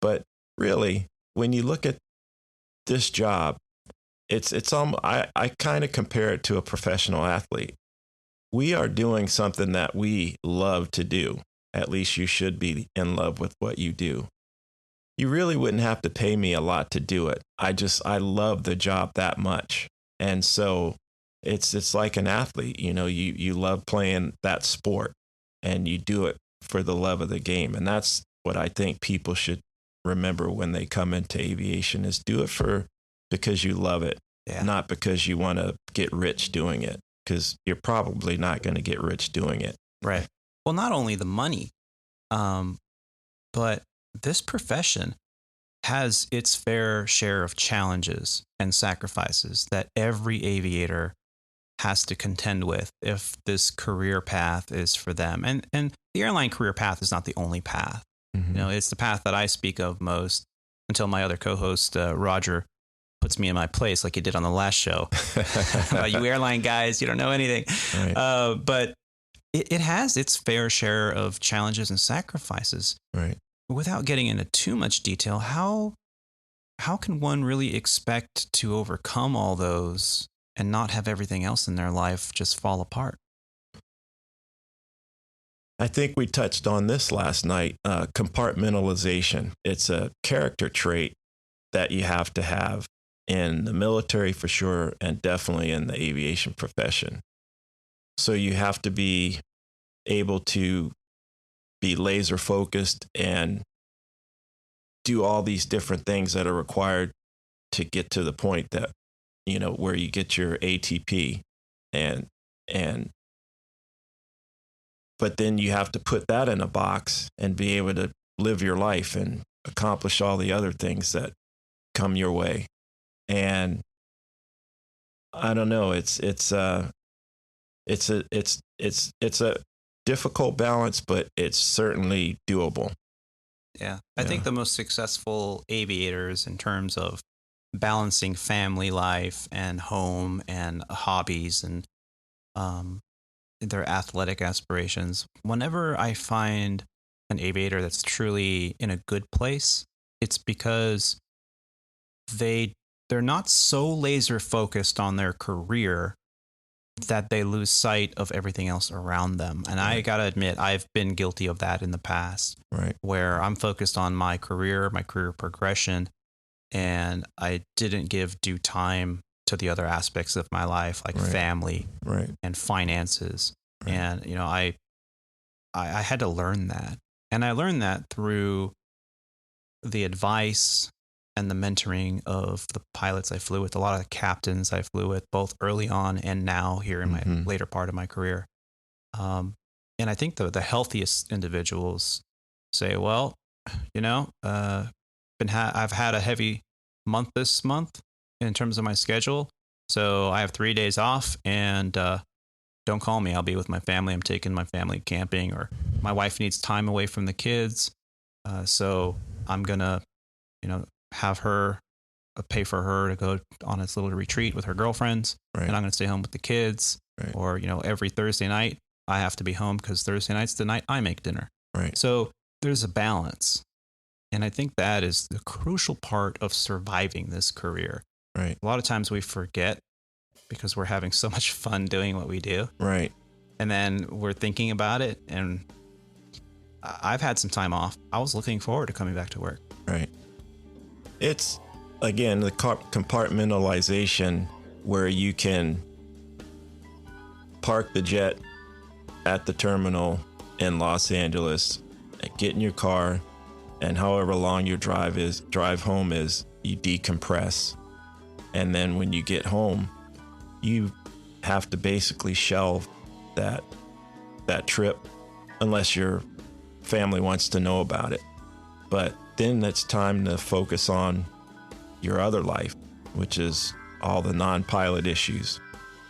But really, when you look at this job, I kind of compare it to a professional athlete. We are doing something that we love to do. At least you should be in love with what you do. You really wouldn't have to pay me a lot to do it. I love the job that much. And so it's like an athlete, you love playing that sport and you do it for the love of the game. And that's what I think people should remember when they come into aviation, is do it because you love it, not because you want to get rich doing it, because you're probably not going to get rich doing it. Right. Well, not only the money, but this profession has its fair share of challenges and sacrifices that every aviator has to contend with if this career path is for them. And the airline career path is not the only path. It's the path that I speak of most, until my other co-host, Roger, puts me in my place like he did on the last show. You airline guys, you don't know anything. Right. But it has its fair share of challenges and sacrifices. Right. Without getting into too much detail, how can one really expect to overcome all those and not have everything else in their life just fall apart? I think we touched on this last night, compartmentalization. It's a character trait that you have to have in the military for sure, and definitely in the aviation profession. So you have to be able to be laser focused and do all these different things that are required to get to the point that, where you get your ATP but then you have to put that in a box and be able to live your life and accomplish all the other things that come your way. And I don't know, it's a difficult balance, but it's certainly doable. Yeah. I think the most successful aviators in terms of balancing family life and home and hobbies and their athletic aspirations, whenever I find an aviator that's truly in a good place, it's because they're not so laser focused on their career that they lose sight of everything else around them. And I got to admit, I've been guilty of that in the past, where I'm focused on my career progression, and I didn't give due time to the other aspects of my life, like family and finances. And, I had to learn that. And I learned that through the advice and the mentoring of the pilots I flew with, a lot of the captains I flew with, both early on and now here in my later part of my career. And I think the healthiest individuals say, well, I've had a heavy month this month in terms of my schedule. So I have 3 days off, and don't call me. I'll be with my family. I'm taking my family camping, or my wife needs time away from the kids. So I'm going to, have her pay for her to go on this little retreat with her girlfriends. Right. And I'm going to stay home with the kids. Right. Or, every Thursday night I have to be home because Thursday night's the night I make dinner. Right. So there's a balance. And I think that is the crucial part of surviving this career. Right. A lot of times we forget because we're having so much fun doing what we do. Right. And then we're thinking about it. And I've had some time off. I was looking forward to coming back to work. Right. It's, again, the compartmentalization where you can park the jet at the terminal in Los Angeles, get in your car, and however long your drive home is, you decompress. And then when you get home, you have to basically shelve that trip unless your family wants to know about it. But then it's time to focus on your other life, which is all the non-pilot issues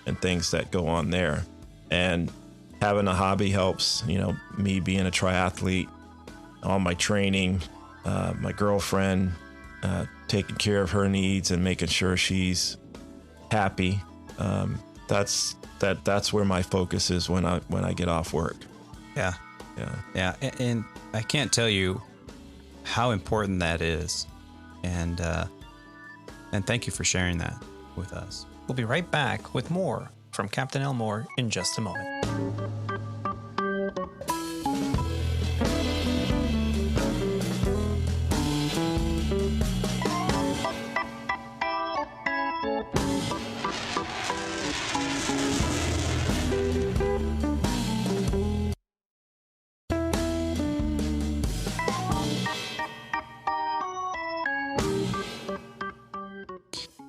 and things that go on there. And having a hobby helps, me being a triathlete, all my training, my girlfriend, taking care of her needs and making sure she's happy. That's where my focus is when I get off work. Yeah. And I can't tell you how important that is. And thank you for sharing that with us. We'll be right back with more from Captain Elmore in just a moment.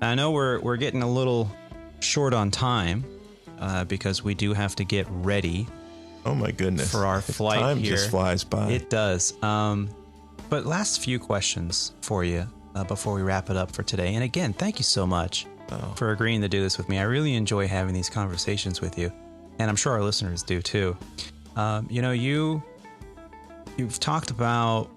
I know we're getting a little short on time because we do have to get ready. Oh my goodness! For our flight time here, just flies by. It does. But last few questions for you before we wrap it up for today. And again, thank you so much for agreeing to do this with me. I really enjoy having these conversations with you, and I'm sure our listeners do too. You've talked about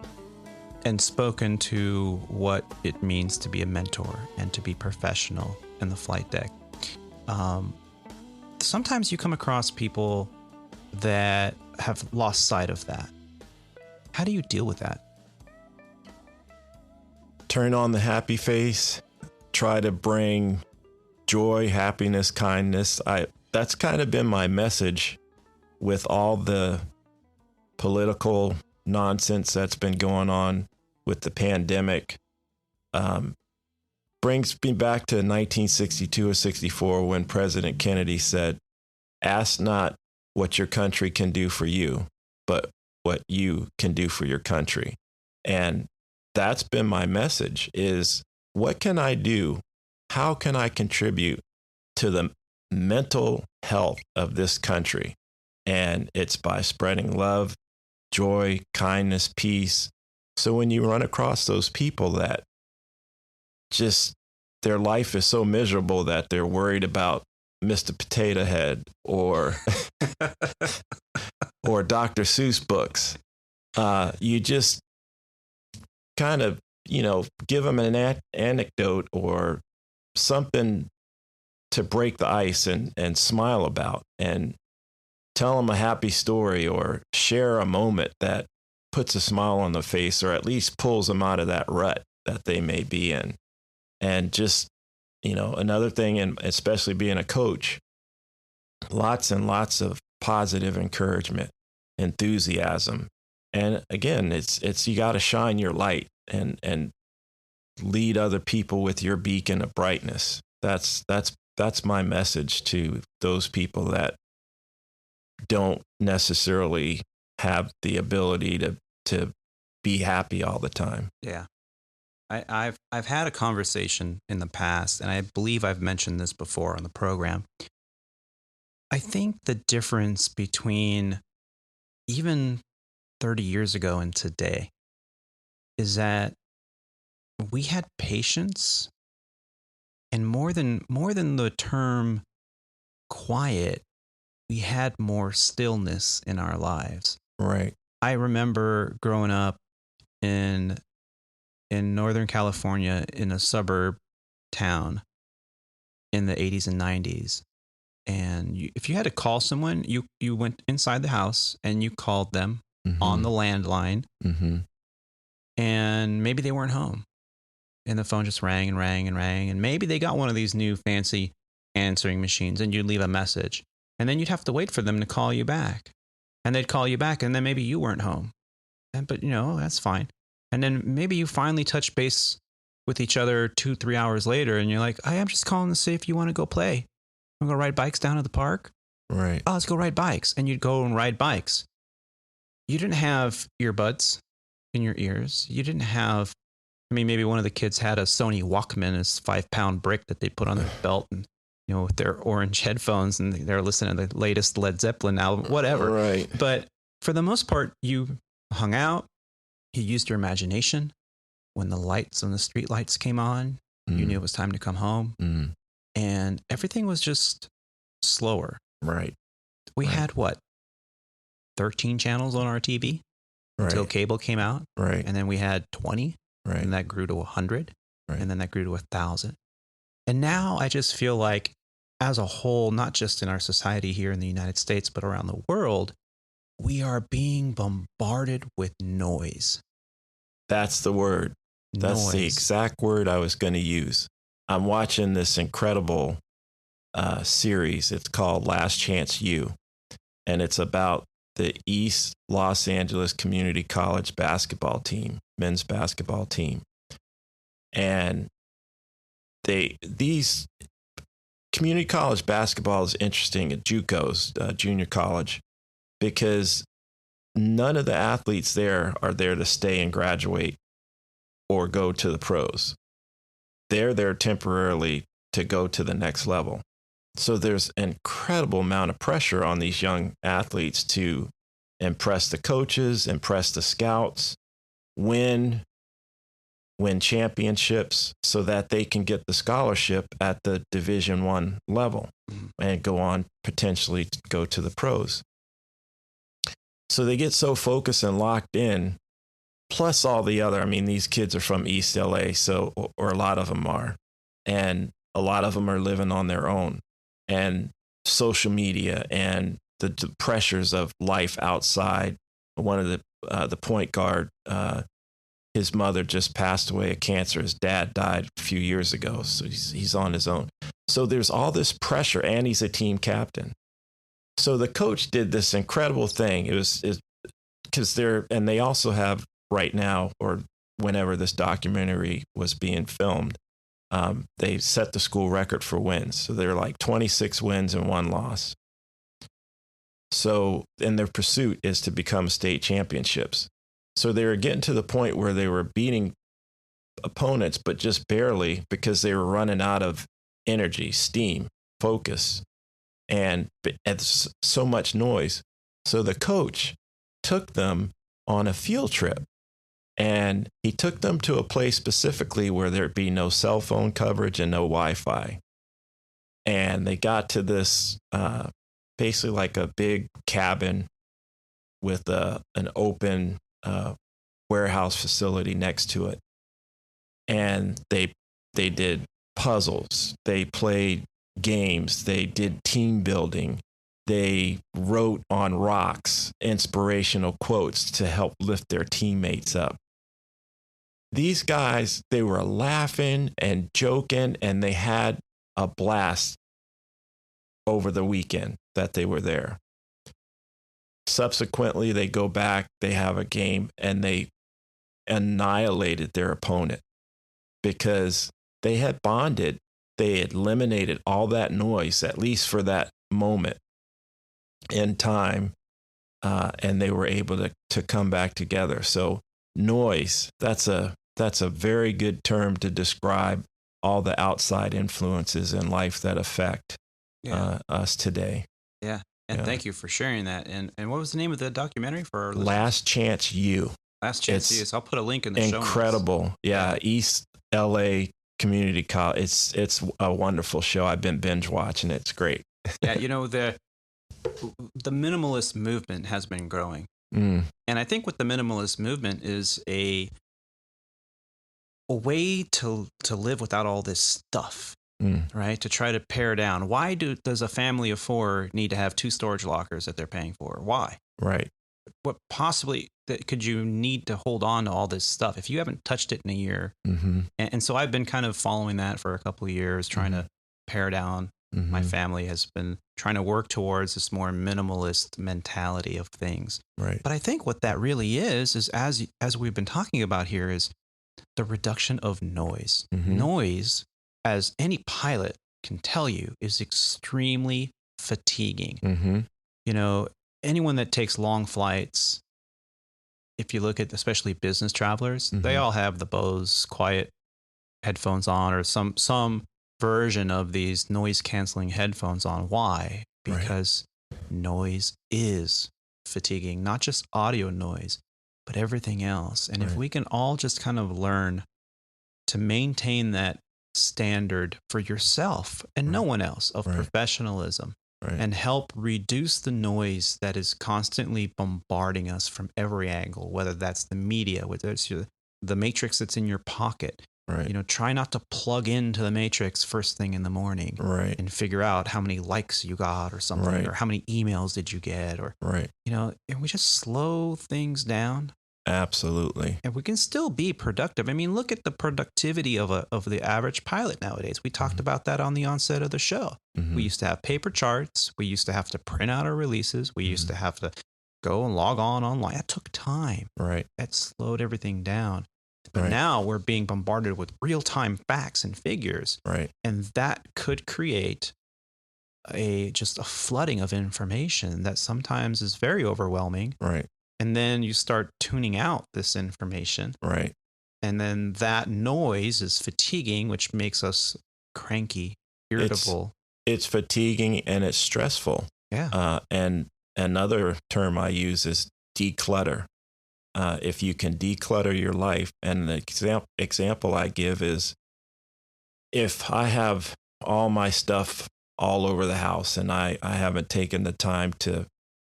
and spoken to what it means to be a mentor and to be professional in the flight deck. Sometimes you come across people that have lost sight of that. How do you deal with that? Turn on the happy face, try to bring joy, happiness, kindness. That's kind of been my message with all the political nonsense that's been going on with the pandemic. Brings me back to 1962 or 64 when President Kennedy said, "Ask not what your country can do for you, but what you can do for your country." And that's been my message is, what can I do? How can I contribute to the mental health of this country? And it's by spreading love, joy, kindness, peace. So when you run across those people that just their life is so miserable that they're worried about Mr. Potato Head or or Dr. Seuss books, you just kind of, give them an anecdote or something to break the ice and smile about, and tell them a happy story or share a moment that puts a smile on the face, or at least pulls them out of that rut that they may be in. And just, another thing, and especially being a coach, lots and lots of positive encouragement, enthusiasm. And again, it's you got to shine your light and lead other people with your beacon of brightness. That's my message to those people that don't necessarily have the ability to be happy all the time. Yeah. I've had a conversation in the past, and I believe I've mentioned this before on the program. I think the difference between even 30 years ago and today is that we had patience, and more than the term quiet, we had more stillness in our lives. Right. I remember growing up in Northern California in a suburb town in the 80s and 90s. And if you had to call someone, you went inside the house and you called them on the landline. And maybe they weren't home. And the phone just rang and rang and rang. And maybe they got one of these new fancy answering machines and you'd leave a message. And then you'd have to wait for them to call you back. And they'd call you back and then maybe you weren't home. But, that's fine. And then maybe you finally touch base with each other 2-3 hours later and you're like, I'm just calling to see if you want to go play. I'm going to ride bikes down to the park. Right. Oh, let's go ride bikes. And you'd go and ride bikes. You didn't have earbuds in your ears. You didn't have, maybe one of the kids had a Sony Walkman, this 5-pound brick that they put on their belt and, with their orange headphones and they're listening to the latest Led Zeppelin album, whatever. Right. But for the most part, you hung out, you used your imagination. When the lights on the street lights came on, you knew it was time to come home. And everything was just slower. Right. We had 13 channels on our TV until cable came out. Right. And then we had 20. Right. And that grew to 100. Right. And then that grew to 1,000. And now I just feel like as a whole, not just in our society here in the United States, but around the world, we are being bombarded with noise. That's the word. That's the exact word I was going to use. I'm watching this incredible series. It's called Last Chance U, and it's about the East Los Angeles Community College basketball team, men's basketball team. And these community college basketball is interesting at JUCOs, junior college, because none of the athletes there are there to stay and graduate or go to the pros. They're there temporarily to go to the next level. So there's an incredible amount of pressure on these young athletes to impress the coaches, impress the scouts, win championships so that they can get the scholarship at the Division I level and go on potentially to go to the pros. So they get so focused and locked in, plus all the other, these kids are from East LA, or a lot of them are, and a lot of them are living on their own, and social media and the pressures of life outside. One of the point guard, his mother just passed away of cancer. His dad died a few years ago, so he's on his own. So there's all this pressure, and he's a team captain. So the coach did this incredible thing. It was because they also have right now, or whenever this documentary was being filmed, they set the school record for wins. So they're like 26 wins and 1 loss. So, and their pursuit is to become state championships. So they were getting to the point where they were beating opponents, but just barely, because they were running out of energy, steam, focus, and so much noise. So the coach took them on a field trip, and he took them to a place specifically where there'd be no cell phone coverage and no Wi-Fi. And they got to this basically like a big cabin with an open warehouse facility next to it. And they did puzzles. They played games. They did team building. They wrote on rocks inspirational quotes to help lift their teammates up. These guys, they were laughing and joking, and they had a blast over the weekend that they were there. Subsequently, they go back, they have a game, and they annihilated their opponent because they had bonded. They had eliminated all that noise, at least for that moment in time, and they were able to come back together. So noise, that's a very good term to describe all the outside influences in life that affect us today. Yeah. And thank you for sharing that. And what was the name of the documentary for our listeners? Last Chance U. Last Chance U. So I'll put a link in the show notes. Incredible. Yeah. East LA Community College. It's a wonderful show. I've been binge watching it. It's great. Yeah. the minimalist movement has been growing. Mm. And I think with the minimalist movement is a way to live without all this stuff, right? To try to pare down. Why does a family of 4 need to have 2 storage lockers that they're paying for? Why? Right. What possibly could you need to hold on to all this stuff if you haven't touched it in a year? Mm-hmm. And so I've been kind of following that for a couple of years, trying to pare down. Mm-hmm. My family has been trying to work towards this more minimalist mentality of things. Right. But I think what that really is as we've been talking about here, is the reduction of noise. Mm-hmm. Noise, as any pilot can tell you, is extremely fatiguing. Mm-hmm. You know, anyone that takes long flights, if you look at especially business travelers, they all have the Bose quiet headphones on, or some version of these noise canceling headphones on. Why? Because noise is fatiguing, not just audio noise, but everything else. And if we can all just kind of learn to maintain that standard for yourself and no one else of professionalism, and help reduce the noise that is constantly bombarding us from every angle, whether that's the media, whether it's the matrix that's in your pocket. You know, try not to plug into the matrix first thing in the morning and figure out how many likes you got or something, or how many emails did you get, or, you know, and we just slow things down. Absolutely. And we can still be productive. I mean, look at the productivity of the average pilot nowadays. We talked about that on the onset of the show. We used to have paper charts. We used to have to print out our releases. We used to have to go and log on online. That took time. That slowed everything down. But now we're being bombarded with real-time facts and figures. And that could create just a flooding of information that sometimes is very overwhelming. And then you start tuning out this information. And then that noise is fatiguing, which makes us cranky, irritable. It's fatiguing and it's stressful. And another term I use is declutter. If you can declutter your life, and the example I give is, if I have all my stuff all over the house and I haven't taken the time to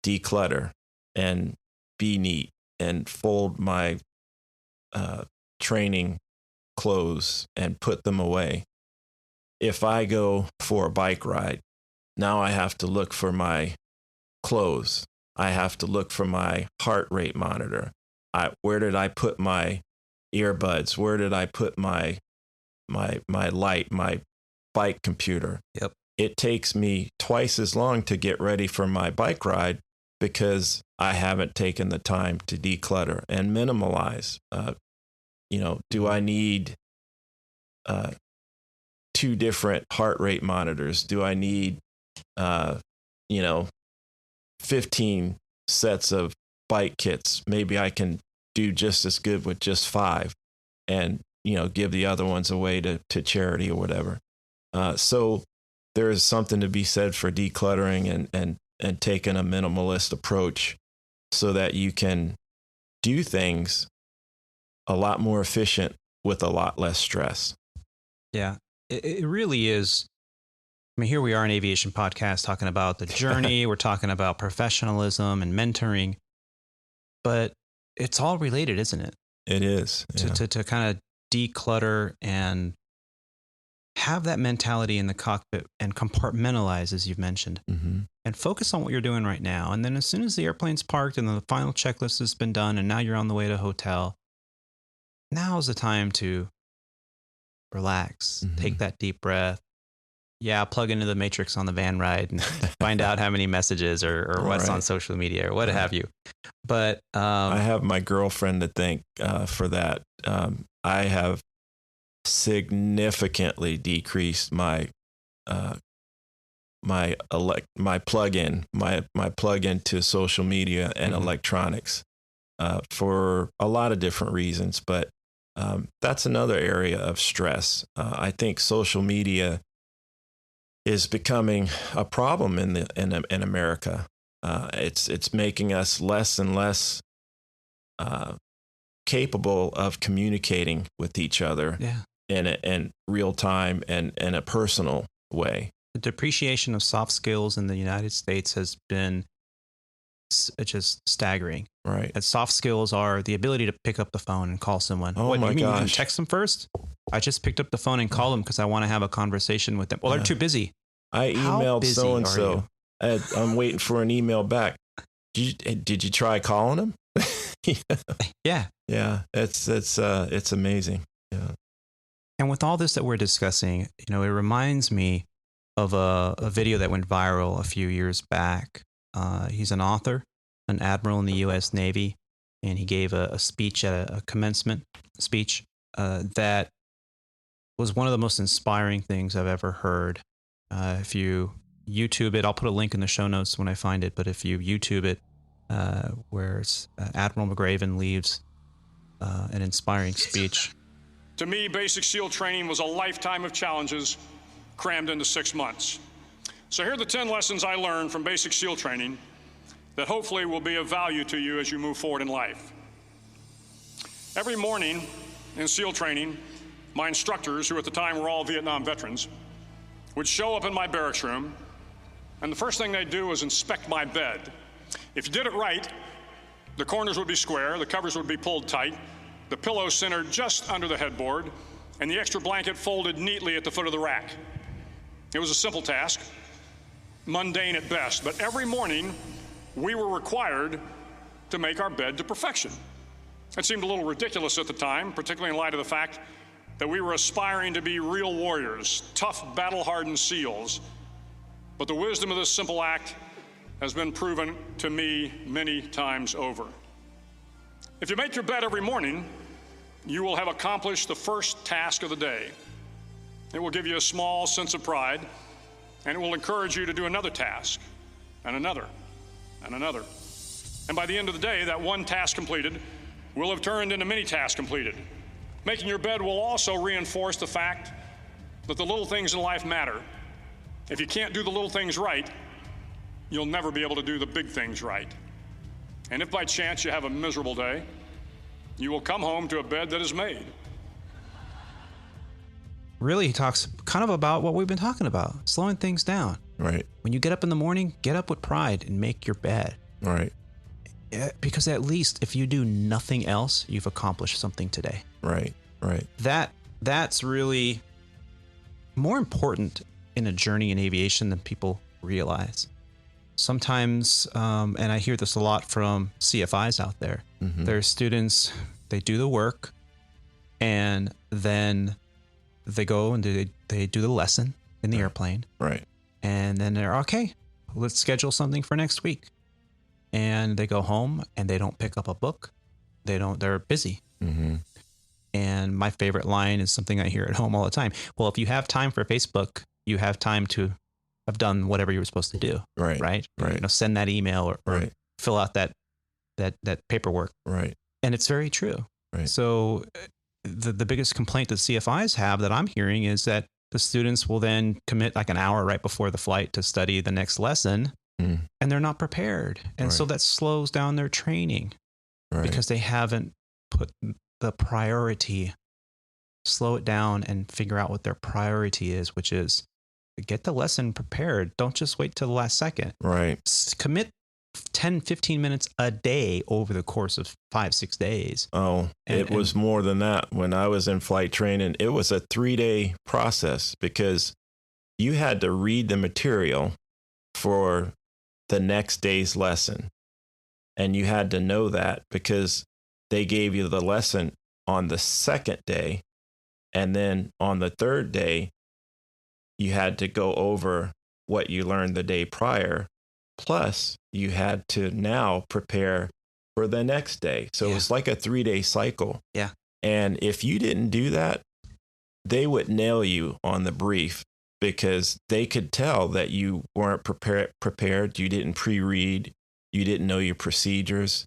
declutter and be neat and fold my training clothes and put them away. If I go for a bike ride, now I have to look for my clothes. I have to look for my heart rate monitor. Where did I put my earbuds? Where did I put my light, my bike computer? It takes me twice as long to get ready for my bike ride because I haven't taken the time to declutter and minimalize. You know, do I need 2 different heart rate monitors? Do I need 15 sets of bike kits? Maybe I can do just as good with just 5 and, give the other ones away to charity or whatever. So there is something to be said for decluttering and taking a minimalist approach so that you can do things a lot more efficient with a lot less stress. Yeah, it really is. I mean, here we are in Aviation Podcast talking about the journey. We're talking about professionalism and mentoring, but it's all related, isn't it? It is. Yeah. To kind of declutter and have that mentality in the cockpit and compartmentalize, as you've mentioned, and focus on what you're doing right now. And then as soon as the airplane's parked and the final checklist has been done and now you're on the way to hotel, now's the time to relax, take that deep breath. Yeah, plug into the matrix on the van ride and find out how many messages or what's on social media or what have you. But I have my girlfriend to thank for that. I have significantly decreased my plug-in to social media and electronics for a lot of different reasons. But that's another area of stress. I think social media is becoming a problem in America. It's making us less and less capable of communicating with each other in real time and in a personal way. the depreciation of soft skills in the United States has been just staggering. Right. And soft skills are the ability to pick up the phone and call someone. Oh, what, my you mean gosh. you can text them first? I just picked up the phone and called them because I want to have a conversation with them. Well, they're too busy. I How emailed busy so-and-so. are you? I'm waiting for an email back. Did you try calling him? Yeah. Yeah. It's amazing. Yeah. And with all this that we're discussing, it reminds me of a video that went viral a few years back. He's an author, an admiral in the U.S. Navy, and he gave a speech at a commencement speech that was one of the most inspiring things I've ever heard. If you YouTube it, I'll put a link in the show notes when I find it, but if you YouTube it, where it's, Admiral McGraven leaves an inspiring speech. To me, basic SEAL training was a lifetime of challenges crammed into 6 months. So here are the 10 lessons I learned from basic SEAL training that hopefully will be of value to you as you move forward in life. Every morning in SEAL training, my instructors, who at the time were all Vietnam veterans, would show up in my barracks room, and the first thing they'd do was inspect my bed. If you did it right, the corners would be square, the covers would be pulled tight, the pillow centered just under the headboard, and the extra blanket folded neatly at the foot of the rack. It was a simple task, mundane at best, but every morning we were required to make our bed to perfection. It seemed a little ridiculous at the time, particularly in light of the fact that we were aspiring to be real warriors, tough, battle-hardened SEALs. But the wisdom of this simple act has been proven to me many times over. If you make your bed every morning, you will have accomplished the first task of the day. It will give you a small sense of pride, and it will encourage you to do another task, and another, and another. And by the end of the day, that one task completed will have turned into many tasks completed. Making your bed will also reinforce the fact that the little things in life matter. If you can't do the little things right, you'll never be able to do the big things right. And if by chance you have a miserable day, you will come home to a bed that is made. Really, he talks kind of about what we've been talking about, slowing things down. Right. When you get up in the morning, get up with pride and make your bed. Right. Because at least if you do nothing else, you've accomplished something today. Right. Right. That's really more important in a journey in aviation than people realize. Sometimes, and I hear this a lot from CFIs out there, there are students, they do the work, and then they go and they do the lesson in the airplane. Right. And then they're, okay, let's schedule something for next week. And they go home and they don't pick up a book. They're busy. Mm-hmm. And my favorite line is something I hear at home all the time. Well, if you have time for Facebook, you have time to have done whatever you were supposed to do. Right. Right. Right. Send that email or Right. fill out that paperwork. Right. And it's very true. Right. So the biggest complaint that CFIs have that I'm hearing is that the students will then commit like an hour right before the flight to study the next lesson, and they're not prepared. And so that slows down their training because they haven't put the priority, slow it down and figure out what their priority is, which is get the lesson prepared. Don't just wait till the last second. Right. Commit 10, 15 minutes a day over the course of 5-6 days. Oh, it was more than that. When I was in flight training, it was a 3-day process because you had to read the material for the next day's lesson. And you had to know that because they gave you the lesson on the second day. And then on the third day, you had to go over what you learned the day prior. Plus, you had to now prepare for the next day. So it was like a 3-day cycle. Yeah. And if you didn't do that, they would nail you on the brief because they could tell that you weren't prepared. You didn't pre-read. You didn't know your procedures.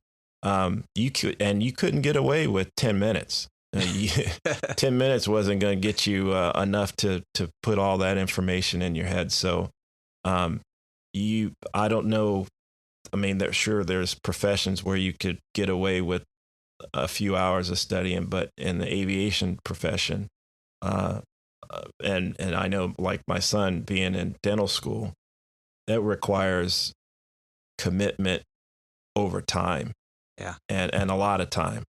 You couldn't get away with 10 minutes. 10 minutes wasn't going to get you enough to put all that information in your head. So, I don't know. I mean, there's professions where you could get away with a few hours of studying, but in the aviation profession, and I know, like my son being in dental school, it requires commitment over time. Yeah. And a lot of time.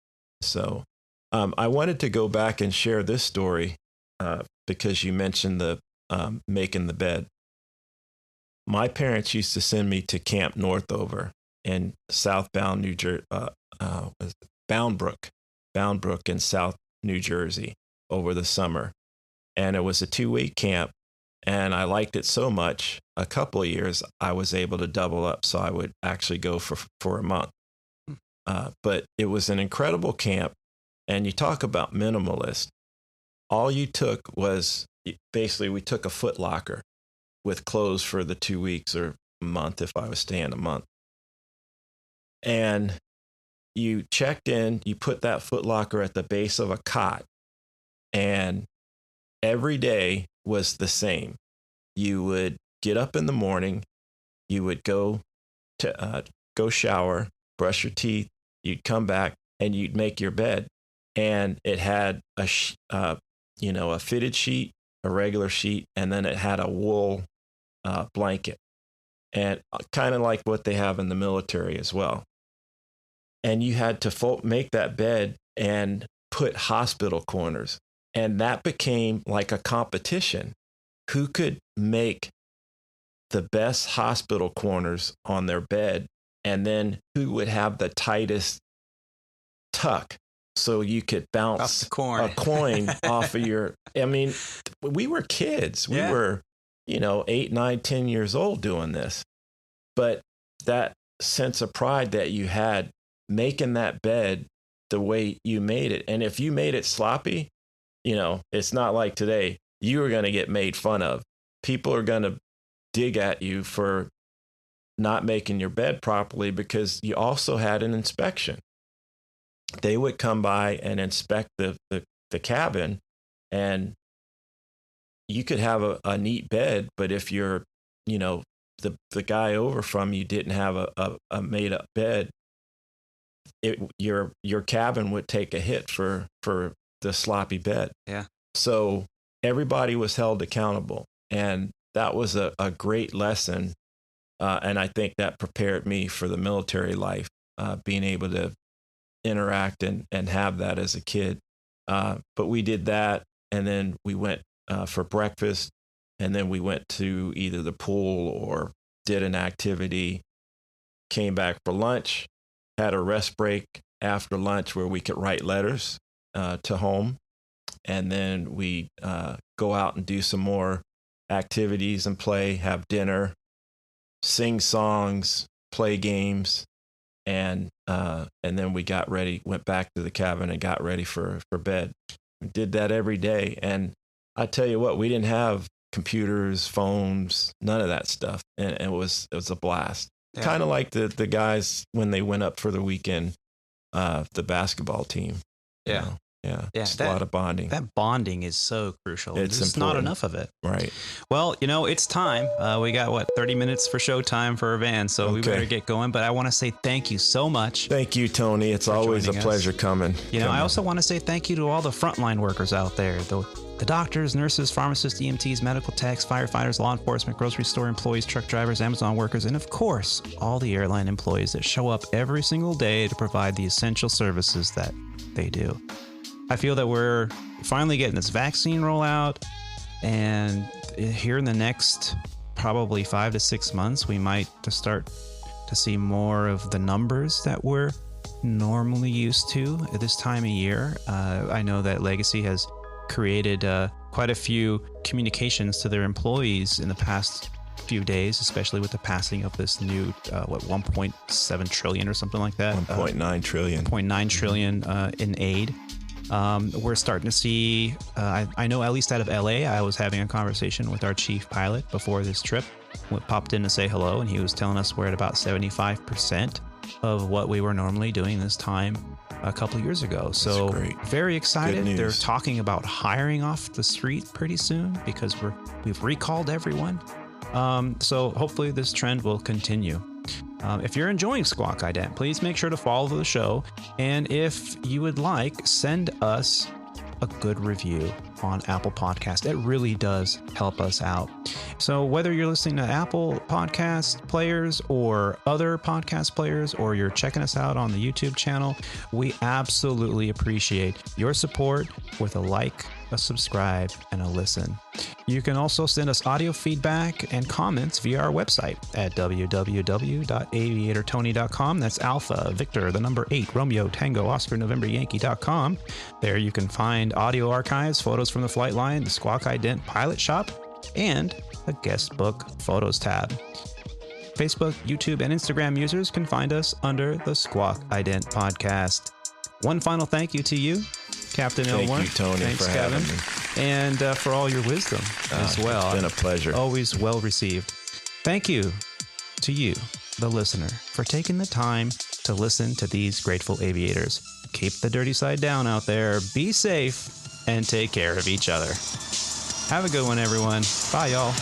So I wanted to go back and share this story because you mentioned the making the bed. My parents used to send me to Camp Northover in southbound New Jersey, Bound Brook in South New Jersey over the summer. And it was a 2-week camp. And I liked it so much, a couple of years, I was able to double up. So I would actually go for a month. But it was an incredible camp. And you talk about minimalist. All you took was basically we took a Foot Locker with clothes for the 2 weeks or a month if I was staying a month. And you checked in, you put that Foot Locker at the base of a cot, and every day was the same. You would get up in the morning, you would go shower, brush your teeth, you'd come back and you'd make your bed. And it had a fitted sheet, a regular sheet, and then it had a wool blanket, and kind of like what they have in the military as well. And you had to make that bed and put hospital corners. And that became like a competition. Who could make the best hospital corners on their bed, and then who would have the tightest tuck so you could bounce a coin off of your, I mean, we were kids. We were, 8, 9, 10 years old doing this. But that sense of pride that you had making that bed the way you made it. And if you made it sloppy, it's not like today. You are going to get made fun of. People are going to dig at you for not making your bed properly because you also had an inspection. They would come by and inspect the cabin, and you could have a neat bed, but if you're, the guy over from you didn't have a made up bed, your cabin would take a hit for the sloppy bed. Yeah. So everybody was held accountable, and that was a great lesson. And I think that prepared me for the military life, being able to interact and have that as a kid. But we did that, and then we went for breakfast, and then we went to either the pool or did an activity, came back for lunch, had a rest break after lunch where we could write letters to home. And then we go out and do some more activities and play, have dinner, sing songs, play games. And then we got ready, went back to the cabin and got ready for bed. We did that every day. And I tell you what, we didn't have computers, phones, none of that stuff. And it was a blast. Yeah. Kind of like the guys when they went up for the weekend, the basketball team. Yeah. Yeah. Just a lot of bonding. That bonding is so crucial. It's There's not enough of it. Right. Well, it's time. We got 30 minutes for showtime for our van, so we better get going. But I want to say thank you so much. Thank you, Tony. It's always a pleasure coming. I also want to say thank you to all the frontline workers out there. The doctors, nurses, pharmacists, EMTs, medical techs, firefighters, law enforcement, grocery store employees, truck drivers, Amazon workers, and of course, all the airline employees that show up every single day to provide the essential services that they do. I feel that we're finally getting this vaccine rollout, and here in the next probably 5 to 6 months, we might start to see more of the numbers that we're normally used to at this time of year. I know that Legacy has created quite a few communications to their employees in the past few days, especially with the passing of this new 1.7 trillion or something like that. 1.9 trillion. 0.9 trillion in aid. We're starting to see, I know at least out of LA, I was having a conversation with our chief pilot before this trip. We popped in to say hello, and he was telling us we're at about 75% of what we were normally doing this time a couple years ago. So very excited. They're talking about hiring off the street pretty soon because we've recalled everyone. So hopefully this trend will continue. If you're enjoying Squawk Ident, please make sure to follow the show. And if you would like, send us a good review. on Apple Podcast. It really does help us out. So whether you're listening to Apple Podcast players or other podcast players, or you're checking us out on the YouTube channel, we absolutely appreciate your support with a like, a subscribe, and a listen. You can also send us audio feedback and comments via our website at www.aviatortony.com. That's Alpha Victor, the number 8, Romeo Tango Oscar November Yankee.com. There you can find audio archives, photos from the flight line, the Squawk Ident pilot shop, and a guest book photos tab. Facebook, YouTube, and Instagram users can find us under the Squawk Ident podcast. One final thank you to you, Captain Elmore. Thank you, Tony, Thanks, for Kevin. having me. And for all your wisdom as well. It's been a pleasure. Always well received. Thank you to you, the listener, for taking the time to listen to these grateful aviators. Keep the dirty side down out there. Be safe and take care of each other. Have a good one, everyone. Bye, y'all.